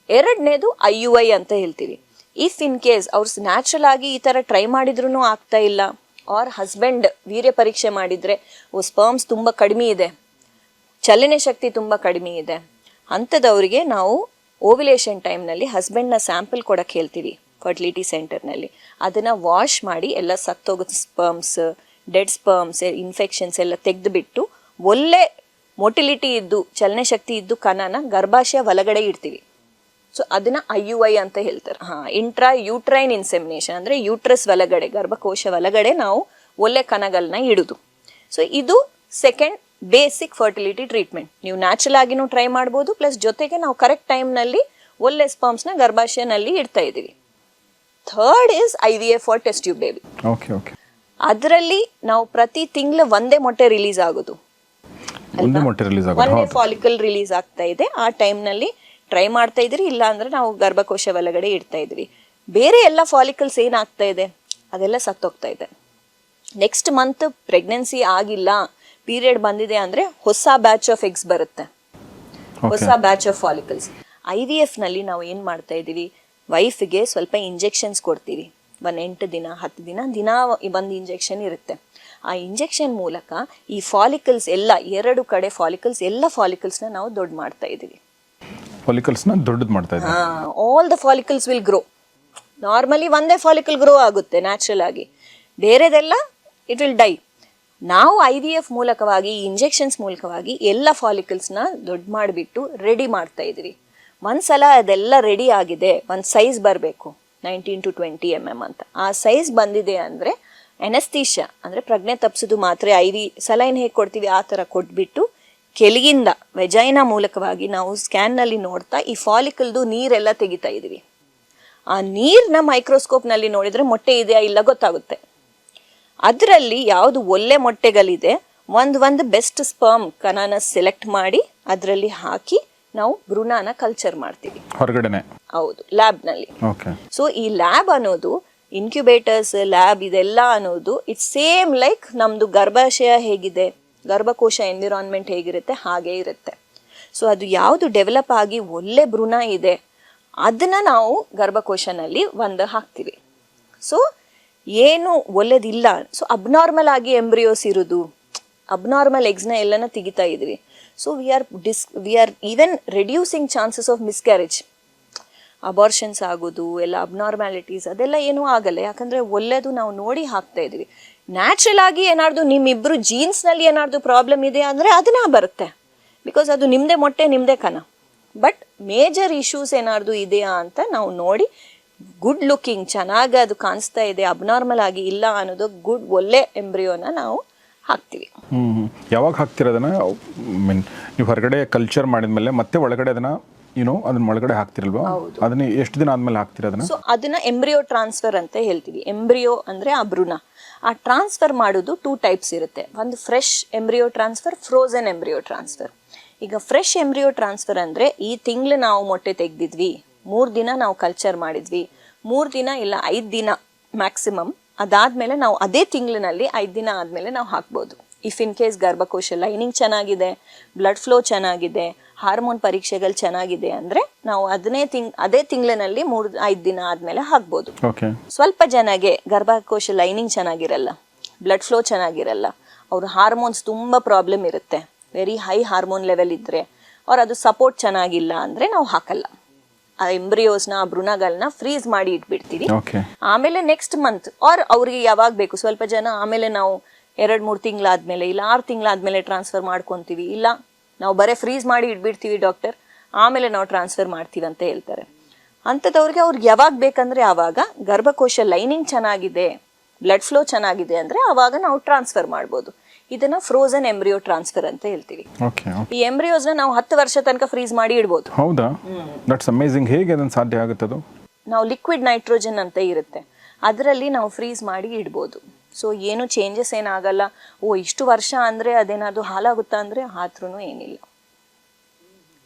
ಎರಡನೇದು IUI ಅಂತ ಹೇಳ್ತೀವಿ. ಇಫ್ ಇನ್ ಕೇಸ್ ಅವ್ರು ನ್ಯಾಚುರಲ್ ಆಗಿ ಈ ಥರ ಟ್ರೈ ಮಾಡಿದ್ರೂ ಆಗ್ತಾ ಇಲ್ಲ, ಆರ್ ಹಸ್ಬೆಂಡ್ ವೀರ್ಯ ಪರೀಕ್ಷೆ ಮಾಡಿದರೆ ಸ್ಪರ್ಮ್ಸ್ ತುಂಬ ಕಡಿಮೆ ಇದೆ, ಚಲನೆ ಶಕ್ತಿ ತುಂಬ ಕಡಿಮೆ ಇದೆ, ಅಂಥದ್ದವರಿಗೆ ನಾವು ಓವ್ಯುಲೇಷನ್ ಟೈಮ್ನಲ್ಲಿ ಹಸ್ಬೆಂಡ್ನ ಸ್ಯಾಂಪಲ್ ಕೊಡೋಕ್ಕೆ ಹೇಳ್ತೀವಿ ಫರ್ಟಿಲಿಟಿ ಸೆಂಟರ್ನಲ್ಲಿ. ಅದನ್ನು ವಾಶ್ ಮಾಡಿ ಎಲ್ಲ ಸತ್ತೋಗೋ ಸ್ಪರ್ಮ್ಸ್, ಡೆಡ್ ಸ್ಪರ್ಮ್ಸ್, ಇನ್ಫೆಕ್ಷನ್ಸ್ ಎಲ್ಲ ತೆಗೆದುಬಿಟ್ಟು ಒಳ್ಳೆ ಮೊಟಿಲಿಟಿ ಇದ್ದು ಚಲನೆ ಶಕ್ತಿ ಇದ್ದು ಕಣನ ಗರ್ಭಾಶಯ ಒಳಗಡೆ ಇಡ್ತೀವಿ. ಸೊ ಅದನ್ನ IUI ಅಂತ ಹೇಳ್ತಾರೆ. ಇಂಟ್ರಾ ಯೂಟ್ರೈನ್ ಇನ್ಸೆಮಿನೇಷನ್ ಅಂದರೆ ಯೂಟ್ರಸ್ ಒಳಗಡೆ, ಗರ್ಭಕೋಶ ಒಳಗಡೆ ನಾವು ಒಳ್ಳೆ ಕಣಗಳನ್ನ ಇಡುದು. ಸೊ ಇದು ಸೆಕೆಂಡ್ ಬೇಸಿಕ್ ಫರ್ಟಿಲಿಟಿ ಟ್ರೀಟ್ಮೆಂಟ್. ನೀವು ನ್ಯಾಚುರಲ್ ಆಗಿನೂ ಟ್ರೈ ಮಾಡ್ಬೋದು, ಪ್ಲಸ್ ಜೊತೆಗೆ ನಾವು ಕರೆಕ್ಟ್ ಟೈಮ್ನಲ್ಲಿ ಒಳ್ಳೆ ಸ್ಪರ್ಮ್ಸ್ನ ಗರ್ಭಾಶಯನಲ್ಲಿ ಇಡ್ತಾ ಇದ್ದೀವಿ. Third is IVF for test tube baby. Okay okay. ಅದರಲ್ಲಿ ನಾವು ಪ್ರತಿ ತಿಂಗಳು ಒಂದೇ ಮೊಟ್ಟೆ ರಿಲೀಸ್ ಆಗೋದು, ಒಂದೇ ಫಾಲಿಕಲ್ ರಿಲೀಸ್ ಆಗ್ತಾ ಇದೆ. ಆ ಟೈಮ್ನಲ್ಲಿ ಟ್ರೈ ಮಾಡ್ತಾ ಇದ್ರಿ, ಇಲ್ಲ ಅಂದ್ರೆ ನಾವು ಗರ್ಭಕೋಶ ಒಳಗಡೆ ಇಡ್ತಾ ಇದ್ವಿ. ಬೇರೆ ಎಲ್ಲ ಫಾಲಿಕಲ್ಸ್ ಏನಾಗ್ತಾ ಇದೆ ಅದೆಲ್ಲ ಸತ್ತೋಗ್ತಾ ಇದೆ. ನೆಕ್ಸ್ಟ್ ಮಂತ್ ಪ್ರೆಗ್ನೆನ್ಸಿ ಆಗಿಲ್ಲ, ಪೀರಿಯಡ್ ಬಂದಿದೆ ಅಂದ್ರೆ ಹೊಸ ಬ್ಯಾಚ್ ಆಫ್ ಎಗ್ಸ್ ಬರುತ್ತೆ, ಹೊಸ ಬ್ಯಾಚ್ ಆಫ್ ಫಾಲಿಕಲ್ಸ್. IVF ನಲ್ಲಿ ನಾವು ಏನ್ ಮಾಡ್ತಾ ಇದೀವಿ, ವೈಫ್ಗೆ ಸ್ವಲ್ಪ ಇಂಜೆಕ್ಷನ್ಸ್ ಕೊಡ್ತೀವಿ. 8 ದಿನ 10 ದಿನ ಒಂದು ಇಂಜೆಕ್ಷನ್ ಇರುತ್ತೆ. ಆ ಇಂಜೆಕ್ಷನ್ ಮೂಲಕ ಈ ಫಾಲಿಕಲ್ಸ್ ಎಲ್ಲ 2 ಕಡೆ ಫಾಲಿಕಲ್ಸ್ ಎಲ್ಲ ಫಾಲಿಕಲ್ಸ್ನ ನಾವು ದೊಡ್ಡ ಮಾಡ್ತಾ ಇದೀವಿ. ಫಾಲಿಕಲ್ಸ್ನ ದೊಡ್ಡದು ಮಾಡ್ತಾ ಇದ್ದೀವಿ. All the follicles will grow. Normally ಒಂದೇ ಫಾಲಿಕಲ್ ಗ್ರೋ ಆಗುತ್ತೆ ನ್ಯಾಚುರಲ್ ಆಗಿ, ಬೇರೆದೆಲ್ಲ ಇಟ್ ವಿಲ್ ಡೈ. ನಾವು IVF ಮೂಲಕವಾಗಿ, ಇಂಜೆಕ್ಷನ್ಸ್ ಮೂಲಕವಾಗಿ ಎಲ್ಲ ಫಾಲಿಕಲ್ಸ್ನ ದೊಡ್ಡ ಮಾಡಿಬಿಟ್ಟು ರೆಡಿ ಮಾಡ್ತಾ ಇದ್ದೀವಿ. ಒಂದ್ಸಲ ಅದೆಲ್ಲ ರೆಡಿ ಆಗಿದೆ, ಒಂದು ಸೈಜ್ ಬರಬೇಕು 19 to 20 mm ಅಂತ. ಆ ಸೈಜ್ ಬಂದಿದೆ ಅಂದರೆ ಎನಸ್ಥೀಶಿಯಾ ಅಂದರೆ ಪ್ರಜ್ಞೆ ತಪ್ಪಿಸೋದು ಮಾತ್ರೆ, ಸಲೈನ್ ಹೇಗೆ ಕೊಡ್ತೀವಿ ಆ ಥರ ಕೊಟ್ಬಿಟ್ಟು ಕೆಳಗಿಂದ ವೆಜೈನಾ ಮೂಲಕವಾಗಿ ನಾವು ಸ್ಕ್ಯಾನ್ನಲ್ಲಿ ನೋಡ್ತಾ ಈ ಫಾಲಿಕಲ್ದು ನೀರೆಲ್ಲ ತೆಗಿತಾ ಇದ್ದೀವಿ. ಆ ನೀರನ್ನ ಮೈಕ್ರೋಸ್ಕೋಪ್ನಲ್ಲಿ ನೋಡಿದರೆ ಮೊಟ್ಟೆ ಇದೆಯಾ ಇಲ್ಲ ಗೊತ್ತಾಗುತ್ತೆ. ಅದರಲ್ಲಿ ಯಾವುದು ಒಳ್ಳೆ ಮೊಟ್ಟೆಗಳಿದೆ, ಒಂದು ಬೆಸ್ಟ್ ಸ್ಪರ್ಮ್ ಕಣನ ಸೆಲೆಕ್ಟ್ ಮಾಡಿ ಅದರಲ್ಲಿ ಹಾಕಿ ನಾವು ಭ್ರೂಣನ ಕಲ್ಚರ್ ಮಾಡ್ತೀವಿ ಹೊರಗಡೆನೆ. ಹೌದು, ಲ್ಯಾಬ್ನಲ್ಲಿ. ಸೊ ಈ ಲ್ಯಾಬ್ ಅನ್ನೋದು ಇನ್ಕ್ಯುಬೇಟರ್ಸ್, ಲ್ಯಾಬ್ ಇದೆಲ್ಲ ಅನ್ನೋದು ಇಟ್ಸ್ ಸೇಮ್ ಲೈಕ್ ನಮ್ಮದು ಗರ್ಭಾಶಯ ಹೇಗಿದೆ, ಗರ್ಭಕೋಶ ಎನ್ವಿರಾನ್ಮೆಂಟ್ ಹೇಗಿರುತ್ತೆ ಹಾಗೇ ಇರುತ್ತೆ. ಸೊ ಅದು ಯಾವುದು ಡೆವಲಪ್ ಆಗಿ ಒಳ್ಳೆ ಭ್ರೂಣ ಇದೆ ಅದನ್ನು ನಾವು ಗರ್ಭಕೋಶನಲ್ಲಿ ಹಾಕ್ತೀವಿ. ಸೊ ಏನು ಒಳ್ಳೇದಿಲ್ಲ, ಸೊ ಅಬ್ನಾರ್ಮಲ್ ಆಗಿ ಎಂಬ್ರಿಯೋಸ್ ಇರೋದು, ಅಬ್ನಾರ್ಮಲ್ ಎಗ್ಸ್ನ ಎಲ್ಲನ ತೆಗಿತಾ ಇದ್ವಿ. So we are even reducing chances of miscarriage. Abortions ಆಗೋದು ಎಲ್ಲ ಅಬ್ನಾರ್ಮ್ಯಾಲಿಟೀಸ್ ಅದೆಲ್ಲ ಏನೂ ಆಗಲ್ಲ, ಯಾಕಂದರೆ ಒಳ್ಳೆಯದು ನಾವು ನೋಡಿ ಹಾಕ್ತಾ ಇದ್ವಿ. ನ್ಯಾಚುರಲ್ ಆಗಿ ಏನಾದ್ರು ನಿಮ್ಮಿಬ್ಬರು ಜೀನ್ಸ್ನಲ್ಲಿ ಏನಾದ್ರು ಪ್ರಾಬ್ಲಮ್ ಇದೆ ಅಂದರೆ ಅದನ್ನ ಬರುತ್ತೆ, ಬಿಕಾಸ್ ಅದು ನಿಮ್ಮದೇ ಮೊಟ್ಟೆ ನಿಮ್ಮದೇ ಕಣ. ಬಟ್ ಮೇಜರ್ ಇಶ್ಯೂಸ್ ಏನಾದ್ರು ಇದೆಯಾ ಅಂತ ನಾವು ನೋಡಿ ಗುಡ್ ಲುಕಿಂಗ್ ಚೆನ್ನಾಗಿ ಅದು ಕಾಣಿಸ್ತಾ ಇದೆ, ಅಬ್ನಾರ್ಮಲ್ ಆಗಿ ಇಲ್ಲ ಅನ್ನೋದು ಒಳ್ಳೆ ಎಂಬ್ರಿಯೋನ ನಾವು ಹಾಕ್ತೀವಿ. ಯಾವಾಗ ಹಾಕ್ತಿರೋದನ್ನ ಮೀನ್ ನೀವು ಹೊರಗಡೆ ಕಲ್ಚರ್ ಮಾಡಿದ್ಮೇಲೆ ಮತ್ತೆ ಒಳಗಡೆ ಅದನ್ನ ಅದನ್ನ ಒಳಗಡೆ ಹಾಕ್ತಿರಲ್ವಾ, ಅದನ್ನ ಎಷ್ಟು ದಿನ ಆದ್ಮೇಲೆ ಹಾಕ್ತಿರೋದನ್ನ? ಸೊ ಅದನ್ನ ಎಂಬ್ರಿಯೋ ಟ್ರಾನ್ಸ್ಫರ್ ಅಂತ ಹೇಳ್ತೀವಿ. ಎಂಬ್ರಿಯೋ ಅಂದ್ರೆ ಆ ಭ್ರೂಣ. ಆ ಟ್ರಾನ್ಸ್ಫರ್ ಮಾಡೋದು 2 ಟೈಪ್ಸ್ ಇರುತ್ತೆ. ಒಂದು fresh embryo transfer, frozen embryo transfer. ಈಗ ಫ್ರೆಶ್ ಎಂಬ್ರಿಯೋ ಟ್ರಾನ್ಸ್ಫರ್ ಅಂದರೆ ಈ ತಿಂಗಳು ನಾವು ಮೊಟ್ಟೆ ತೆಗೆದಿದ್ವಿ, 3 ದಿನ ನಾವು ಕಲ್ಚರ್ ಮಾಡಿದ್ವಿ, 3 ದಿನ ಇಲ್ಲ 5 ದಿನ ಮ್ಯಾಕ್ಸಿಮಮ್, ಅದಾದಮೇಲೆ ನಾವು ಅದೇ ತಿಂಗಳಿನಲ್ಲಿ 5 ದಿನ ಆದಮೇಲೆ ನಾವು ಹಾಕ್ಬೋದು. ಇಫ್ ಇನ್ ಕೇಸ್ ಗರ್ಭಕೋಶ ಲೈನಿಂಗ್ ಚೆನ್ನಾಗಿದೆ, ಬ್ಲಡ್ ಫ್ಲೋ ಚೆನ್ನಾಗಿದೆ, ಹಾರ್ಮೋನ್ ಪರೀಕ್ಷೆಗಳು ಚೆನ್ನಾಗಿದೆ ಅಂದರೆ ನಾವು ಅದೇ ತಿಂಗಳಿನಲ್ಲಿ 3-5 ದಿನ ಆದಮೇಲೆ ಹಾಕ್ಬೋದು. ಸ್ವಲ್ಪ ಜನಗೆ ಗರ್ಭಕೋಶ ಲೈನಿಂಗ್ ಚೆನ್ನಾಗಿರಲ್ಲ, ಬ್ಲಡ್ ಫ್ಲೋ ಚೆನ್ನಾಗಿರಲ್ಲ, ಅವ್ರ ಹಾರ್ಮೋನ್ಸ್ ತುಂಬ ಪ್ರಾಬ್ಲಮ್ ಇರುತ್ತೆ, ವೆರಿ ಹೈ ಹಾರ್ಮೋನ್ ಲೆವೆಲ್ ಇದ್ದರೆ, ಅವ್ರು ಅದು ಸಪೋರ್ಟ್ ಚೆನ್ನಾಗಿಲ್ಲ ಅಂದರೆ ನಾವು ಹಾಕಲ್ಲ. ಆ ಎಂಬ್ರಿಯೋಸ್ನ ಆ ಭ್ರೂಣಗಳನ್ನ ಫ್ರೀಸ್ ಮಾಡಿ ಇಟ್ಬಿಡ್ತೀವಿ. ಆಮೇಲೆ ನೆಕ್ಸ್ಟ್ ಮಂತ್ ಅವ್ರಿಗೆ ಯಾವಾಗ ಬೇಕು, ಸ್ವಲ್ಪ ಜನ ಆಮೇಲೆ ನಾವು 2-3 ತಿಂಗಳಾದ್ಮೇಲೆ ಇಲ್ಲ 6 ತಿಂಗಳಾದ್ಮೇಲೆ ಟ್ರಾನ್ಸ್ಫರ್ ಮಾಡ್ಕೊತೀವಿ, ಇಲ್ಲ ನಾವು ಬರೀ ಫ್ರೀಸ್ ಮಾಡಿ ಇಟ್ಬಿಡ್ತೀವಿ ಡಾಕ್ಟರ್, ಆಮೇಲೆ ನಾವು ಟ್ರಾನ್ಸ್ಫರ್ ಮಾಡ್ತೀವಿ ಅಂತ ಹೇಳ್ತಾರೆ. ಅಂಥದ್ದವ್ರಿಗೆ ಅವ್ರಿಗೆ ಯಾವಾಗ ಬೇಕಂದ್ರೆ ಆವಾಗ, ಗರ್ಭಕೋಶ ಲೈನಿಂಗ್ ಚೆನ್ನಾಗಿದೆ, ಬ್ಲಡ್ ಫ್ಲೋ ಚೆನ್ನಾಗಿದೆ ಅಂದರೆ ಆವಾಗ ನಾವು ಟ್ರಾನ್ಸ್ಫರ್ ಮಾಡ್ಬೋದು. ಇದನ್ನ ಫ್ರೋಸನ್ ಎಂಬ್ರಿಯೋ ಟ್ರಾನ್ಸ್ಫರ್ ಅಂತ ಹೇಳ್ತೀವಿ. ಈ ಎಂಬ್ರಿಯೋಸ್ನ ನಾವು 10 ವರ್ಷ ತನಕ ಫ್ರೀಸ್ ಮಾಡಿ ಇಡ್ಬೋದು. ಹೌದಾ? That's amazing. ಹೇಗೆ ಅದನ್ನ ಸಾಧ್ಯ ಆಗುತ್ತದು? ನಾವು ಲಿಕ್ವಿಡ್ ನೈಟ್ರೋಜನ್ ಅಂತ ಇರುತ್ತೆ, ಅದರಲ್ಲಿ ನಾವು ಫ್ರೀಸ್ ಮಾಡಿ ಇಡ್ಬೋದು. ಸೊ ಏನು ಚೇಂಜಸ್ ಏನಾಗಲ್ಲ. ಇಷ್ಟು ವರ್ಷ ಅಂದರೆ ಅದೇನಾದ್ರು ಹಾಳಾಗುತ್ತಾ ಅಂದರೆ ಆದ್ರೂ ಏನಿಲ್ಲ.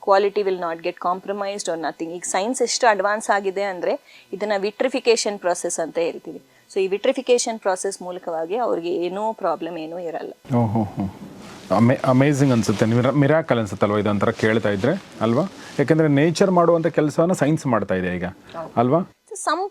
Quality will not get compromised are nothing. ಈಗ ಸೈನ್ಸ್ ಎಷ್ಟು ಅಡ್ವಾನ್ಸ್ ಆಗಿದೆ ಅಂದರೆ ಇದನ್ನ ವಿಟ್ರಿಫಿಕೇಶನ್ ಪ್ರಾಸೆಸ್ ಅಂತ ಹೇಳ್ತೀವಿ. ಸೊ ಈ ವಿಟ್ರಿಫಿಕೇಶನ್ ಪ್ರಾಸೆಸ್ ಮೂಲಕವಾಗಿ ಅವ್ರಿಗೆ ಏನೂ ಪ್ರಾಬ್ಲಮ್ ಏನೂ ಇರಲ್ಲ. ಅಮೇಝಿಂಗ್ ಅನ್ಸುತ್ತೆ, ಮಿರಾಕಲ್ ಅನ್ಸುತ್ತಲ್ವ ಇದು ಒಂಥರ ಕೇಳ್ತಾ ಇದ್ರೆ ಅಲ್ವಾ? ಯಾಕಂದ್ರೆ ನೇಚರ್ ಮಾಡುವಂಥ ಕೆಲಸವನ್ನ ಸೈನ್ಸ್ ಮಾಡ್ತಾ ಇದೆ ಈಗ ಅಲ್ವಾ? ಸಮ್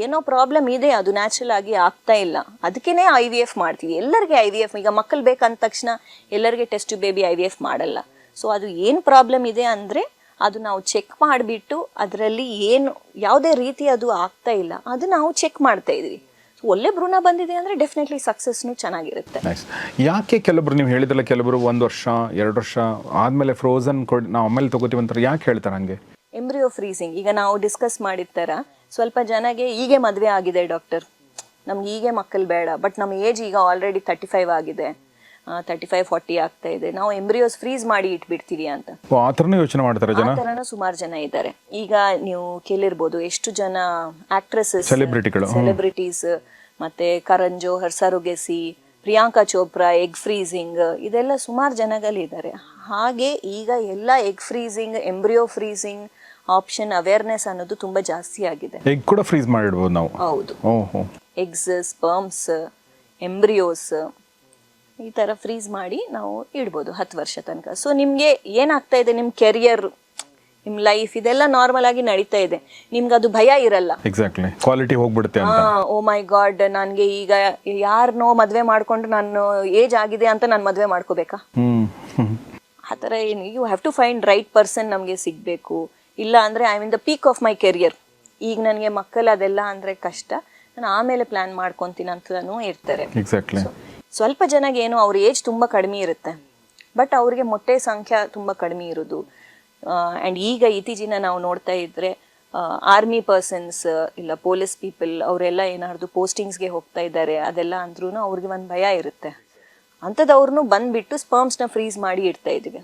ಏನೋ ಪ್ರಾಬ್ಲಮ್ ಇದೆ, ಅದು ನ್ಯಾಚುರಲ್ ಆಗಿ ಆಗ್ತಾ ಇಲ್ಲ, ಅದಕ್ಕೇನೆ IVF ಮಾಡ್ತೀವಿ. ಎಲ್ಲರಿಗೆ IVF, ಈಗ ಮಕ್ಕಳು ಬೇಕಂದ ತಕ್ಷಣ ಎಲ್ಲರಿಗೆ ಟೆಸ್ಟ್ ಬೇಬಿ IVF ಮಾಡಲ್ಲ. ಸೊ ಅದು ಏನು ಪ್ರಾಬ್ಲಮ್ ಇದೆ ಅಂದರೆ ಅದು ನಾವು ಚೆಕ್ ಮಾಡಿಬಿಟ್ಟು ಅದರಲ್ಲಿ ಏನು ಯಾವುದೇ ರೀತಿ ಅದು ಆಗ್ತಾ ಇಲ್ಲ ಅದು ನಾವು ಚೆಕ್ ಮಾಡ್ತಾ ಇದೀವಿ. ಒಳ್ಳೆ ಭ್ರೂಣ ಬಂದಿದೆ ಅಂದರೆ ಡೆಫಿನೆಟ್ಲಿ ಸಕ್ಸಸ್ನು ಚೆನ್ನಾಗಿರುತ್ತೆ. ಯಾಕೆ ಕೆಲವರು ನೀವು ಹೇಳಿದ್ರಲ್ಲ, ಕೆಲವರು 1 ವರ್ಷ 2 ವರ್ಷ ಆದಮೇಲೆ ಫ್ರೋಸನ್ ನಾವು ಆಮೇಲೆ ತಗೋತೀವಿ ಅಂತಾರೆ, ಯಾಕೆ ಹೇಳ್ತಾರೆ ಹಂಗೆ? ಎಂಬ್ರಿಯೋ ಫ್ರೀಸಿಂಗ್ ಈಗ ನಾವು ಡಿಸ್ಕಸ್ ಮಾಡಿರ್ತಾರ, ಸ್ವಲ್ಪ ಜನಗೆ ಹೀಗೆ ಮದುವೆ ಆಗಿದೆ ಡಾಕ್ಟರ್, ನಮ್ಗೆ ಹೀಗೆ ಮಕ್ಕಳು ಬೇಡ, ಬಟ್ ನಮ್ಮ ಏಜ್ ಈಗ ಆಲ್ರೆಡಿ 35 ಆಗಿದೆ, 35-40 ಆಗ್ತಾ ಇದೆ, ನಾವು ಎಂಬ್ರಿಯೋಸ್ ಫ್ರೀಸ್ ಮಾಡಿ ಇಟ್ಬಿಡ್ತೀವಿ ಅಂತ ಆ ಥರನೂ ಯೋಚನೆ ಮಾಡ್ತಾರೆ ಜನ. ಆ ಥರನೂ ಸುಮಾರು ಜನ ಇದ್ದಾರೆ. ಈಗ ನೀವು ಕೇಳಿರ್ಬೋದು ಎಷ್ಟು ಜನ ಆಕ್ಟ್ರೆಸಸ್, ಸೆಲೆಬ್ರಿಟೀಸ್, ಮತ್ತೆ ಕರಣ್ ಜೋಹರ್, ಸರೋಗೆಸಿ, ಪ್ರಿಯಾಂಕಾ ಚೋಪ್ರಾ, ಎಗ್ ಫ್ರೀಸಿಂಗ್, ಇದೆಲ್ಲ ಸುಮಾರು ಜನಗಳಿದ್ದಾರೆ. ಹಾಗೆ ಈಗ ಎಲ್ಲ egg freezing, embryo freezing option awareness ಅನ್ನೋದು ತುಂಬಾ ಜಾಸ್ತಿ ಆಗಿದೆ. ಎಗ್ ಕೂಡ ಫ್ರೀಸ್ ಮಾಡಿಡ್ಬೋದು ನಾವು. ಹೌದು, ಎಗ್ಸ್, ಸ್ಪರ್ಮ್ಸ್, ಎಂಬ್ರಿಯೋಸ್ ಈ ಥರ ಫ್ರೀಸ್ ಮಾಡಿ ನಾವು ಇಡ್ಬೋದು 10 ವರ್ಷ ತನಕ. ಸೊ ನಿಮಗೆ ಏನಾಗ್ತಾ ಇದೆ, ನಿಮ್ಮ ಕೆರಿಯರ್, ನಿಮ್ಮ ಲೈಫ್ ಇದೆಲ್ಲ ನಾರ್ಮಲ್ ಆಗಿ ನಡೀತಾ ಇದೆ, ನಿಮ್ಗೆ ಅದು ಭಯ ಇರಲ್ಲ. ಎಕ್ಸಾಕ್ಟ್ಲಿ, ಕ್ವಾಲಿಟಿ ಹೋಗ್ಬಿಡುತ್ತೆ ಅಂತ. ಓ ಮೈ ಗಾಡ್, ನನಗೆ ಈಗ ಯಾರನ್ನೋ ಮದುವೆ ಮಾಡ್ಕೊಂಡು ನಾನು ಏಜ್ ಆಗಿದೆ ಅಂತ ನಾನು ಮದುವೆ ಮಾಡ್ಕೋಬೇಕಾ? ಆ ಥರ ಏನು, you have to find right person ನಮಗೆ ಸಿಗಬೇಕು. ಇಲ್ಲ ಅಂದರೆ I mean the peak of my career, ಈಗ ನನಗೆ ಮಕ್ಕಳು ಅದೆಲ್ಲ ಅಂದರೆ ಕಷ್ಟ, ನಾನು ಆಮೇಲೆ ಪ್ಲ್ಯಾನ್ ಮಾಡ್ಕೊತೀನಿ ಅಂತಲೂ ಇರ್ತಾರೆ. ಎಕ್ಸಾಕ್ಟ್ಲಿ. ಸ್ವಲ್ಪ ಜನಗೆ ಏನು ಅವ್ರ ಏಜ್ ತುಂಬ ಕಡಿಮೆ ಇರುತ್ತೆ, ಬಟ್ ಅವ್ರಿಗೆ ಮೊಟ್ಟೆ ಸಂಖ್ಯೆ ತುಂಬ ಕಡಿಮೆ ಇರೋದು. ಆ್ಯಂಡ್ ಈಗ ಇತ್ತೀಚಿನ ನಾವು ನೋಡ್ತಾ ಇದ್ದರೆ ಆರ್ಮಿ ಪರ್ಸನ್ಸ್ ಇಲ್ಲ ಪೊಲೀಸ್ ಪೀಪಲ್ ಅವರೆಲ್ಲ ಏನಾದ್ರು ಪೋಸ್ಟಿಂಗ್ಸ್ಗೆ ಹೋಗ್ತಾ ಇದ್ದಾರೆ, ಅದೆಲ್ಲ ಅಂದ್ರೂ ಅವ್ರಿಗೆ ಒಂದು ಭಯ ಇರುತ್ತೆ. ಅಂಥದ್ದವ್ರನ್ನೂ ಬಂದುಬಿಟ್ಟು ಸ್ಪರ್ಮ್ಸ್ನ ಫ್ರೀಸ್ ಮಾಡಿ ಇಡ್ತಾ ಇದ್ದೀವಿ.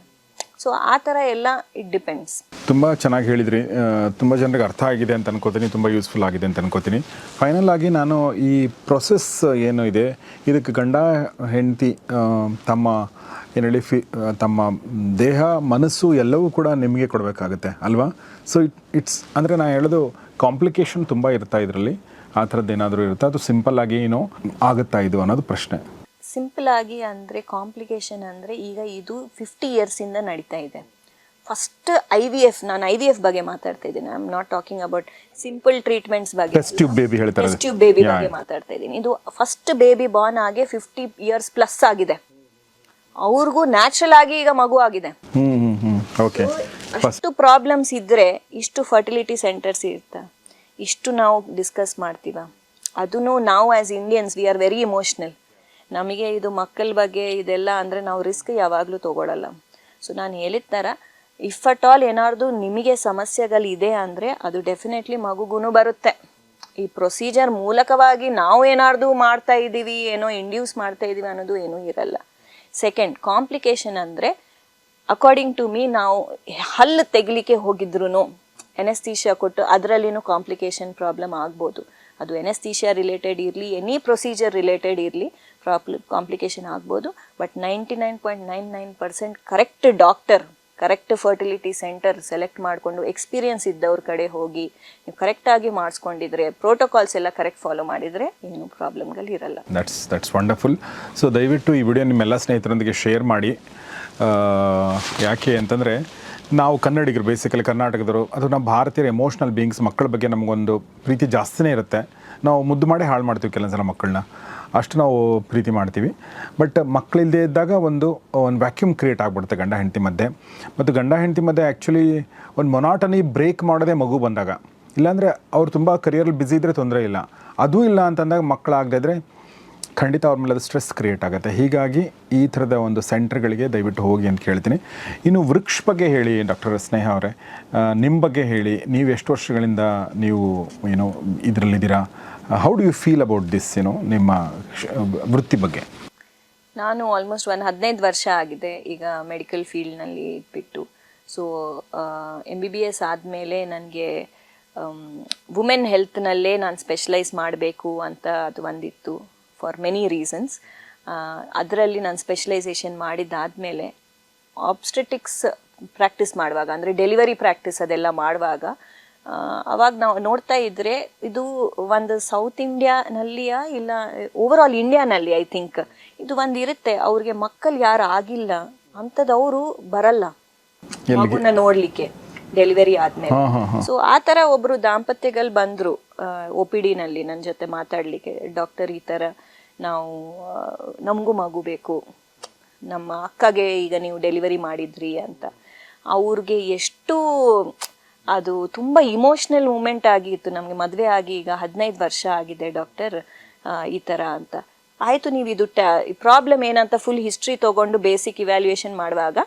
ಸೊ ಆ ಥರ ಎಲ್ಲ ಇಟ್ ಡಿಪೆಂಡ್ಸ್. ತುಂಬ ಚೆನ್ನಾಗಿ ಹೇಳಿದ್ರಿ, ತುಂಬ ಜನರಿಗೆ ಅರ್ಥ ಆಗಿದೆ ಅಂತ ಅನ್ಕೋತೀನಿ, ತುಂಬ ಯೂಸ್ಫುಲ್ ಆಗಿದೆ ಅಂತ ಅನ್ಕೋತೀನಿ. ಫೈನಲ್ ಆಗಿ ನಾನು ಈ ಪ್ರೊಸೆಸ್ ಏನು ಇದೆ ಇದಕ್ಕೆ ಗಂಡ ಹೆಂಡತಿ ತಮ್ಮ ಏನು ಹೇಳಿ ತಮ್ಮ ದೇಹ ಮನಸ್ಸು ಎಲ್ಲವೂ ಕೂಡ ನಿಮಗೆ ಕೊಡಬೇಕಾಗುತ್ತೆ ಅಲ್ವಾ? ಸೊ ಇಟ್ಸ್ ಅಂದರೆ ನಾನು ಹೇಳೋದು ಕಾಂಪ್ಲಿಕೇಶನ್ ತುಂಬ ಇರ್ತಾ ಇದರಲ್ಲಿ, ಆ ಥರದ್ದು ಏನಾದರೂ ಇರುತ್ತೆ, ಅದು ಸಿಂಪಲ್ ಆಗಿ ಏನೋ ಆಗುತ್ತಾ ಇದು ಅನ್ನೋದು ಪ್ರಶ್ನೆ. ಸಿಂಪಲ್ ಆಗಿ ಅಂದರೆ ಕಾಂಪ್ಲಿಕೇಶನ್ ಅಂದರೆ ಈಗ ಇದು 50 ಇಯರ್ಸಿಂದ ನಡೀತಾ ಇದೆ. ಫಸ್ಟ್ IVF, ನಾನು IVF ಬಗ್ಗೆ ಮಾತಾಡ್ತಾ ಇದ್ದೀನಿ, I am not talking about simple treatments ಬಗ್ಗೆ, ಟೆಸ್ಟ್ ಟ್ಯೂಬ್ ಬೇಬಿ ಬಗ್ಗೆ ಮಾತಾಡ್ತಾ ಇದ್ದೀನಿ. ಇದು ಫಸ್ಟ್ ಬೇಬಿ ಬಾರ್ನ್ ಆಗಿ 50 ಇಯರ್ಸ್ ಪ್ಲಸ್ ಆಗಿದೆ. ಅವ್ರಿಗೂ ನ್ಯಾಚುರಲ್ ಆಗಿ ಈಗ ಮಗು ಆಗಿದೆ. ಓಕೆ. ಅಷ್ಟು ಪ್ರಾಬ್ಲಮ್ಸ್ ಇದ್ರೆ ಇಷ್ಟು ಫರ್ಟಿಲಿಟಿ ಸೆಂಟರ್ಸ್ ಇರ್ತಾ, ಇಷ್ಟು ನಾವು ಡಿಸ್ಕಸ್ ಮಾಡ್ತೀವ. ಅದನ್ನು ನಾವು as Indians we are very emotional. ನಮಗೆ ಇದು ಮಕ್ಕಳ ಬಗ್ಗೆ ಇದೆಲ್ಲ ಅಂದರೆ ನಾವು ರಿಸ್ಕ್ ಯಾವಾಗಲೂ ತೊಗೊಳಲ್ಲ. ಸೊ ನಾನು ಹೇಳಿದ ಥರ ಇಫ್ ಅಟ್ ಆಲ್ ಏನಾದ್ರು ನಿಮಗೆ ಸಮಸ್ಯೆಗಳಿದೆ ಅಂದರೆ ಅದು ಡೆಫಿನೆಟ್ಲಿ ಮಗುಗೂ ಬರುತ್ತೆ. ಈ ಪ್ರೊಸೀಜರ್ ಮೂಲಕವಾಗಿ ನಾವು ಏನಾದ್ರು ಮಾಡ್ತಾ ಇದ್ದೀವಿ, ಏನೋ ಇಂಡ್ಯೂಸ್ ಮಾಡ್ತಾ ಇದ್ದೀವಿ ಅನ್ನೋದು ಏನೂ ಇರಲ್ಲ. ಸೆಕೆಂಡ್ ಕಾಂಪ್ಲಿಕೇಶನ್ ಅಂದರೆ ಅಕಾರ್ಡಿಂಗ್ ಟು ಮೀ, ನಾವು ಹಲ್ಲು ತೆಗಿಲಿಕ್ಕೆ ಹೋಗಿದ್ರು ಎನೆಸ್ಥೀಷಿಯಾ ಕೊಟ್ಟು ಅದರಲ್ಲಿನೂ ಕಾಂಪ್ಲಿಕೇಶನ್ ಪ್ರಾಬ್ಲಮ್ ಆಗ್ಬೋದು. ಅದು ಎನೆಸ್ಥೀಷಿಯಾ ರಿಲೇಟೆಡ್ ಇರಲಿ, ಎನಿ ಪ್ರೊಸೀಜರ್ ರಿಲೇಟೆಡ್ ಇರಲಿ, ಕಾಂಪ್ಲಿಕೇಶನ್ ಆಗ್ಬೋದು. But 99.99% correct doctor, correct fertility centre select ಮಾಡಿಕೊಂಡು ಎಕ್ಸ್ಪೀರಿಯನ್ಸ್ ಇದ್ದವ್ರ ಕಡೆ ಹೋಗಿ ನೀವು ಕರೆಕ್ಟಾಗಿ ಮಾಡಿಸ್ಕೊಂಡಿದ್ರೆ, ಪ್ರೋಟೋಕಾಲ್ಸ್ ಎಲ್ಲ ಕರೆಕ್ಟ್ ಫಾಲೋ ಮಾಡಿದರೆ ಏನು ಪ್ರಾಬ್ಲಮ್ಗಳು ಇರಲ್ಲ. That's wonderful. ಸೊ ದಯವಿಟ್ಟು ಈ ವಿಡಿಯೋ ನಿಮ್ಮೆಲ್ಲ ಸ್ನೇಹಿತರೊಂದಿಗೆ ಶೇರ್ ಮಾಡಿ. ಯಾಕೆ ಅಂತಂದರೆ ನಾವು ಕನ್ನಡಿಗರು, ಬೇಸಿಕಲಿ ಕರ್ನಾಟಕದವರು, ಅದು ನಾವು ಭಾರತೀಯರ ಎಮೋಷ್ನಲ್ ಬೀಯಿಂಗ್ಸ್. ಮಕ್ಕಳ ಬಗ್ಗೆ ನಮಗೊಂದು ಪ್ರೀತಿ ಜಾಸ್ತಿನೇ ಇರುತ್ತೆ. ನಾವು ಮುದ್ದು ಮಾಡಿ ಹಾಳು ಮಾಡ್ತೀವಿ ಕೆಲವೊಂದು ಸಲ ಮಕ್ಕಳನ್ನ, ಅಷ್ಟು ನಾವು ಪ್ರೀತಿ ಮಾಡ್ತೀವಿ. ಬಟ್ ಮಕ್ಕಳಿಲ್ಲದೆ ಇದ್ದಾಗ ಒಂದು ವ್ಯಾಕ್ಯೂಮ್ ಕ್ರಿಯೇಟ್ ಆಗಿಬಿಡುತ್ತೆ ಗಂಡ ಹೆಂಡತಿ ಮಧ್ಯೆ. ಮತ್ತು ಗಂಡ ಹೆಂಡತಿ ಮಧ್ಯೆ ಆ್ಯಕ್ಚುಲಿ ಒಂದು ಮೊನಾಟನಿ ಬ್ರೇಕ್ ಮಾಡೋದೇ ಮಗು ಬಂದಾಗ. ಇಲ್ಲಾಂದರೆ ಅವ್ರು ತುಂಬ ಕರಿಯರಲ್ಲಿ ಬ್ಯುಸಿ ಇದ್ದರೆ ತೊಂದರೆ ಇಲ್ಲ. ಅದೂ ಇಲ್ಲ ಅಂತಂದಾಗ ಮಕ್ಕಳಾಗದೇ ಇದ್ದರೆ ಖಂಡಿತ ಅವ್ರ ಮೇಲೆ ಅದು ಸ್ಟ್ರೆಸ್ ಕ್ರಿಯೇಟ್ ಆಗುತ್ತೆ. ಹೀಗಾಗಿ ಈ ಥರದ ಒಂದು ಸೆಂಟರ್ಗಳಿಗೆ ದಯವಿಟ್ಟು ಹೋಗಿ ಅಂತ ಕೇಳ್ತೀನಿ. ಇನ್ನು ವೃಕ್ಷ ಬಗ್ಗೆ ಹೇಳಿ ಡಾಕ್ಟರ್ ಸ್ನೇಹ ಅವರೇ, ನಿಮ್ಮ ಬಗ್ಗೆ ಹೇಳಿ. ನೀವು ಎಷ್ಟು ವರ್ಷಗಳಿಂದ ನೀವು ಇದರಲ್ಲಿದ್ದೀರಾ? How do you feel about this, ನಿಮ್ಮ ವೃತ್ತಿ ಬಗ್ಗೆ? ನಾನು ಆಲ್ಮೋಸ್ಟ್ 15 ವರ್ಷ ಆಗಿದೆ ಈಗ ಮೆಡಿಕಲ್ ಫೀಲ್ಡ್ನಲ್ಲಿ ಬಿಟ್ಟು. ಸೊ MBBS ಆದಮೇಲೆ ನನಗೆ ವುಮೆನ್ ಹೆಲ್ತ್ನಲ್ಲೇ ನಾನು ಸ್ಪೆಷಲೈಸ್ ಮಾಡಬೇಕು ಅಂತ ಅದು ಒಂದಿತ್ತು, ಫಾರ್ ಮೆನಿ ರೀಸನ್ಸ್. ಅದರಲ್ಲಿ ನಾನು ಸ್ಪೆಷಲೈಸೇಷನ್ ಮಾಡಿದ್ದಾದಮೇಲೆ ಆಬ್ಸ್ಟೆಟಿಕ್ಸ್ ಪ್ರಾಕ್ಟೀಸ್ ಮಾಡುವಾಗ, ಅಂದರೆ ಡೆಲಿವರಿ ಪ್ರಾಕ್ಟೀಸ್ ಅದೆಲ್ಲ ಮಾಡುವಾಗ, ಅವಾಗ ನಾವು ನೋಡ್ತಾ ಇದ್ದರೆ ಇದು ಒಂದು ಸೌತ್ ಇಂಡಿಯಾನಲ್ಲಿಯ ಇಲ್ಲ ಓವರ್ ಆಲ್ ಇಂಡಿಯಾನಲ್ಲಿ ಐ ಥಿಂಕ್ ಇದು ಒಂದು ಇರುತ್ತೆ. ಅವ್ರಿಗೆ ಮಕ್ಕಳು ಯಾರು ಆಗಿಲ್ಲ ಅಂಥದ್ದವರು ಬರಲ್ಲ ಮಗುನ ನೋಡಲಿಕ್ಕೆ ಡೆಲಿವರಿ ಆದಮೇಲೆ. ಸೊ ಆ ಥರ ಒಬ್ಬರು ದಾಂಪತ್ಯಗಳು ಬಂದರು OPD ನಲ್ಲಿ ನನ್ನ ಜೊತೆ ಮಾತಾಡಲಿಕ್ಕೆ. ಡಾಕ್ಟರ್, ಈ ಥರ ನಾವು ನಮಗೂ ಮಗು ಬೇಕು, ನಮ್ಮ ಅಕ್ಕಗೆ ಈಗ ನೀವು ಡೆಲಿವರಿ ಮಾಡಿದ್ರಿ ಅಂತ. ಅವ್ರಿಗೆ ಎಷ್ಟು ಅದು ತುಂಬ ಇಮೋಷ್ನಲ್ ಮೂಮೆಂಟ್ ಆಗಿತ್ತು. ನಮಗೆ ಮದುವೆ ಆಗಿ ಈಗ 15 ವರ್ಷ ಆಗಿದೆ ಡಾಕ್ಟರ್, ಈ ಥರ ಅಂತ. ಆಯಿತು, ನೀವು ಇದು ಪ್ರಾಬ್ಲಮ್ ಏನಂತ ಫುಲ್ ಹಿಸ್ಟ್ರಿ ತೊಗೊಂಡು ಬೇಸಿಕ್ ಇವ್ಯಾಲ್ಯೂಯೇಷನ್ ಮಾಡುವಾಗ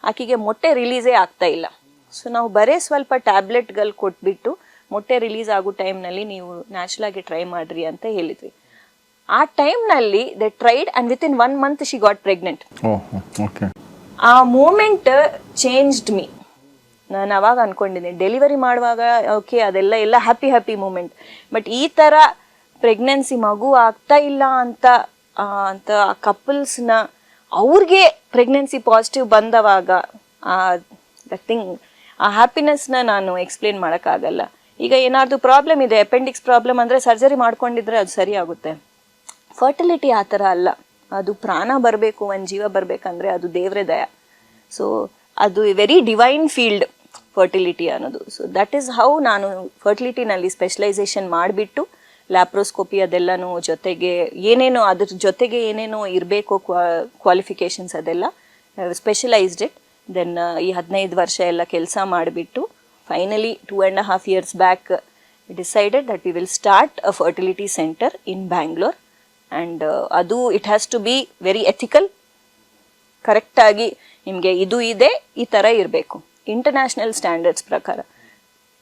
ಆಕೆಗೆ ಮೊಟ್ಟೆ ರಿಲೀಸೇ ಆಗ್ತಾ ಇಲ್ಲ. ಸೊ ನಾವು ಬರೀ ಸ್ವಲ್ಪ ಟ್ಯಾಬ್ಲೆಟ್ಗಳು ಕೊಟ್ಬಿಟ್ಟು ಮೊಟ್ಟೆ ರಿಲೀಸ್ ಆಗೋ ಟೈಮ್ನಲ್ಲಿ ನೀವು ನ್ಯಾಚುರಲಾಗಿ ಟ್ರೈ ಮಾಡಿರಿ ಅಂತ ಹೇಳಿದ್ವಿ. ಆ ಟೈಮ್ನಲ್ಲಿ they tried and within 1 month she got pregnant. ಆ ಮೂಮೆಂಟ್ ಚೇಂಜ್ಡ್ ಮೀ. ನಾನು ಅವಾಗ ಅನ್ಕೊಂಡಿದ್ದೀನಿ ಡೆಲಿವರಿ ಮಾಡುವಾಗ ಓಕೆ ಅದೆಲ್ಲ ಹ್ಯಾಪಿ ಮೂಮೆಂಟ್, ಬಟ್ ಈ ಥರ ಪ್ರೆಗ್ನೆನ್ಸಿ ಮಗು ಆಗ್ತಾ ಇಲ್ಲ ಅಂತ ಆ ಕಪಲ್ಸ್ನ ಅವ್ರಿಗೆ ಪ್ರೆಗ್ನೆನ್ಸಿ ಪಾಸಿಟಿವ್ ಬಂದವಾಗ ಆ ಹ್ಯಾಪಿನೆಸ್ನ ನಾನು ಎಕ್ಸ್ಪ್ಲೇನ್ ಮಾಡೋಕ್ಕಾಗಲ್ಲ. ಈಗ ಏನಾದರೂ ಪ್ರಾಬ್ಲಮ್ ಇದೆ, ಅಪೆಂಡಿಕ್ಸ್ ಪ್ರಾಬ್ಲಮ್ ಅಂದರೆ ಸರ್ಜರಿ ಮಾಡ್ಕೊಂಡಿದ್ರೆ ಅದು ಸರಿ ಆಗುತ್ತೆ. ಫರ್ಟಿಲಿಟಿ ಆ ಥರ ಅಲ್ಲ, ಅದು ಪ್ರಾಣ ಬರಬೇಕು, ಒಂದು ಜೀವ ಬರಬೇಕಂದ್ರೆ ಅದು ದೇವ್ರ ದಯ. ಸೊ ಅದು ವೆರಿ ಡಿವೈನ್ ಫೀಲ್ಡ್ ಫರ್ಟಿಲಿಟಿ ಅನ್ನೋದು. ಸೊ ದಟ್ ಈಸ್ ಹೌ ನಾನು ಫರ್ಟಿಲಿಟಿನಲ್ಲಿ ಸ್ಪೆಷಲೈಸೇಷನ್ ಮಾಡಿಬಿಟ್ಟು ಲ್ಯಾಪ್ರೋಸ್ಕೋಪಿ ಅದೆಲ್ಲನೂ ಜೊತೆಗೆ ಏನೇನೋ ಅದ್ರ ಜೊತೆಗೆ ಏನೇನೋ ಇರಬೇಕು ಕ್ವಾಲಿಫಿಕೇಷನ್ಸ್ ಅದೆಲ್ಲ ಸ್ಪೆಷಲೈಸ್ಡ್ ಇಟ್. ದೆನ್ ಈ 15 ವರ್ಷ ಎಲ್ಲ ಕೆಲಸ ಮಾಡಿಬಿಟ್ಟು finally 2.5 years back decided that we will start a fertility centre in Bangalore. And ಅದು it has to be very ethical, ಕರೆಕ್ಟಾಗಿ ನಿಮಗೆ ಇದು ಇದೆ ಈ ಥರ ಇರಬೇಕು ಇಂಟರ್ನ್ಯಾಷನಲ್ ಸ್ಟ್ಯಾಂಡರ್ಡ್ಸ್ ಪ್ರಕಾರ.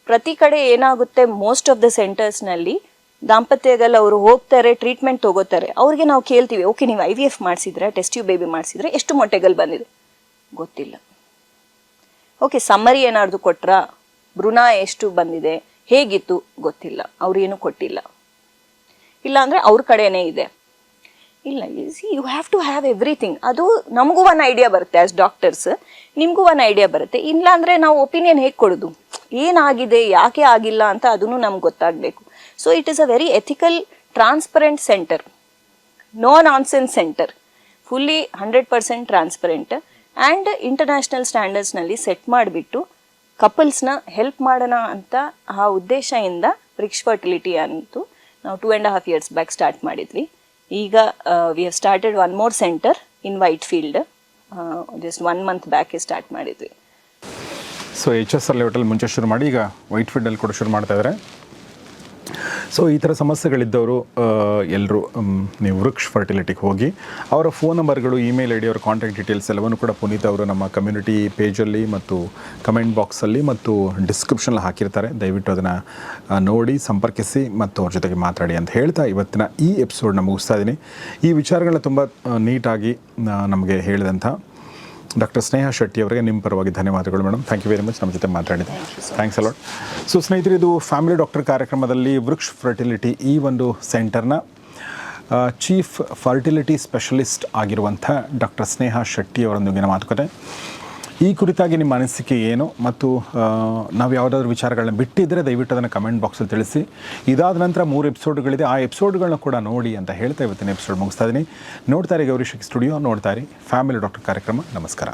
ಪ್ರತಿ ಕಡೆ ಏನಾಗುತ್ತೆ, ಮೋಸ್ಟ್ ಆಫ್ ದ ಸೆಂಟರ್ಸ್ನಲ್ಲಿ ದಾಂಪತ್ಯಗಳು ಅವರು ಹೋಗ್ತಾರೆ, ಟ್ರೀಟ್ಮೆಂಟ್ ತೊಗೋತಾರೆ. ಅವ್ರಿಗೆ ನಾವು ಕೇಳ್ತೀವಿ, ಓಕೆ ನೀವು IVF ಮಾಡಿಸಿದ್ರೆ, ಟೆಸ್ಟ್ ಟ್ಯೂಬ್ ಬೇಬಿ ಮಾಡಿಸಿದ್ರೆ ಎಷ್ಟು ಮೊಟ್ಟೆಗಳು ಬಂದಿದೆ ಗೊತ್ತಿಲ್ಲ. ಓಕೆ ಸಮ್ಮರಿ ಏನಾದ್ರು ಕೊಟ್ರಾ, ಭ್ರೂಣ ಎಷ್ಟು ಬಂದಿದೆ, ಹೇಗಿತ್ತು ಗೊತ್ತಿಲ್ಲ, ಅವ್ರೇನು ಕೊಟ್ಟಿಲ್ಲ. ಇಲ್ಲ ಅಂದರೆ ಅವ್ರ ಕಡೆನೇ ಇದೆ. ಇಲ್ಲ, you have to have everything. ಅದು ನಮಗೂ ಒಂದು ಐಡಿಯಾ ಬರುತ್ತೆ ಆ್ಯಸ್ ಡಾಕ್ಟರ್ಸ್, ನಿಮಗೂ ಒಂದು ಐಡಿಯಾ ಬರುತ್ತೆ. ಇಲ್ಲಾಂದರೆ ನಾವು ಒಪಿನಿಯನ್ ಹೇಗೆ ಕೊಡೋದು, ಏನಾಗಿದೆ ಯಾಕೆ ಆಗಿಲ್ಲ ಅಂತ ಅದನ್ನು ನಮ್ಗೆ ಗೊತ್ತಾಗಬೇಕು. So it is a very ethical transparent centre, no nonsense centre, fully 100% transparent and international ಸ್ಟ್ಯಾಂಡರ್ಡ್ಸ್ನಲ್ಲಿ ಸೆಟ್ ಮಾಡಿಬಿಟ್ಟು ಕಪಲ್ಸ್ನ ಹೆಲ್ಪ್ ಮಾಡೋಣ ಅಂತ ಆ ಉದ್ದೇಶದಿಂದ ವೃಕ್ಷ ಫರ್ಟಿಲಿಟಿ ಅಂತು ನಾವು 2.5 years ಬ್ಯಾಕ್ ಸ್ಟಾರ್ಟ್ ಮಾಡಿದ್ವಿ. ಈಗ we have started 1 more centre in Whitefield. Just 1 month ಬ್ಯಾಕೆ ಸ್ಟಾರ್ಟ್ ಮಾಡಿದ್ವಿ. ಸೊ HSR ಲೆವೆಟಲ್ಲಿ ಮುಂಚೆ ಶುರು ಮಾಡಿ ಈಗ ವೈಟ್ ಫೀಲ್ಡಲ್ಲಿ ಕೂಡ ಶುರು ಮಾಡ್ತಾ ಇದ್ದಾರೆ. ಸೊ ಈ ಥರ ಸಮಸ್ಯೆಗಳಿದ್ದವರು ಎಲ್ಲರೂ ನೀವು ವೃಕ್ಷ್ ಫರ್ಟಿಲಿಟಿಗೆ ಹೋಗಿ ಅವರ ಫೋನ್ ನಂಬರ್ಗಳು, ಇಮೇಲ್ ಐ ಡಿ, ಅವರ ಕಾಂಟ್ಯಾಕ್ಟ್ ಡೀಟೇಲ್ಸ್ ಎಲ್ಲವನ್ನು ಕೂಡ ಪುನೀತ್ ಅವರು ನಮ್ಮ ಕಮ್ಯುನಿಟಿ ಪೇಜಲ್ಲಿ ಮತ್ತು ಕಮೆಂಟ್ ಬಾಕ್ಸಲ್ಲಿ ಮತ್ತು ಡಿಸ್ಕ್ರಿಪ್ಷನಲ್ಲಿ ಹಾಕಿರ್ತಾರೆ. ದಯವಿಟ್ಟು ಅದನ್ನು ನೋಡಿ ಸಂಪರ್ಕಿಸಿ ಮತ್ತು ಅವ್ರ ಜೊತೆಗೆ ಮಾತಾಡಿ ಅಂತ ಹೇಳ್ತಾ ಇವತ್ತಿನ ಈ ಎಪಿಸೋಡ್ನ ಮುಗಿಸ್ತಾ ಇದ್ದೀನಿ. ಈ ವಿಚಾರಗಳನ್ನ ತುಂಬ ನೀಟಾಗಿ ನಮಗೆ ಹೇಳಿದಂಥ ಡಾಕ್ಟರ್ ಸ್ನೇಹಾ ಶೆಟ್ಟಿ ಅವರಿಗೆ ನಿಮ್ಮ ಪರವಾಗಿ ಧನ್ಯವಾದಗಳು madam. Thank you very much ನಮ್ಮ ಜೊತೆ ಮಾತಾಡಿದೆ. Thanks a lot. ಸೊ ಸ್ನೇಹಿತರೆ, ಇದು ಫ್ಯಾಮಿಲಿ ಡಾಕ್ಟರ್ ಕಾರ್ಯಕ್ರಮದಲ್ಲಿ ವೃಕ್ಷ್ ಫರ್ಟಿಲಿಟಿ ಈ ಒಂದು ಸೆಂಟರ್ನ ಚೀಫ್ ಫರ್ಟಿಲಿಟಿ ಸ್ಪೆಷಲಿಸ್ಟ್ ಆಗಿರುವಂಥ ಡಾಕ್ಟರ್ ಸ್ನೇಹಾ ಶೆಟ್ಟಿ ಅವರೊಂದಿಗಿನ ಮಾತುಕತೆ. ಈ ಕುರಿತಾಗಿ ನಿಮ್ಮ ಅನಿಸಿಕೆ ಏನು ಮತ್ತು ನಾವು ಯಾವುದಾದ್ರೂ ವಿಚಾರಗಳನ್ನ ಬಿಟ್ಟಿದ್ದರೆ ದಯವಿಟ್ಟು ಅದನ್ನು ಕಮೆಂಟ್ ಬಾಕ್ಸಲ್ಲಿ ತಿಳಿಸಿ. ಇದಾದ ನಂತರ 3 ಎಪಿಸೋಡ್ಗಳಿದೆ, ಆ ಎಪಿಸೋಡ್ಗಳನ್ನ ಕೂಡ ನೋಡಿ ಅಂತ ಹೇಳ್ತಾ ಇವತ್ತಿನ ಎಪಿಸೋಡ್ ಮುಗಿಸ್ತಾ ಇದ್ದೀನಿ. ನೋಡ್ತಾರೆ ಗೌರಿ ಶೆಟ್ಟಿ ಸ್ಟುಡಿಯೋ, ನೋಡ್ತಾರೆ ಫ್ಯಾಮಿಲಿ ಡಾಕ್ಟರ್ ಕಾರ್ಯಕ್ರಮ. ನಮಸ್ಕಾರ.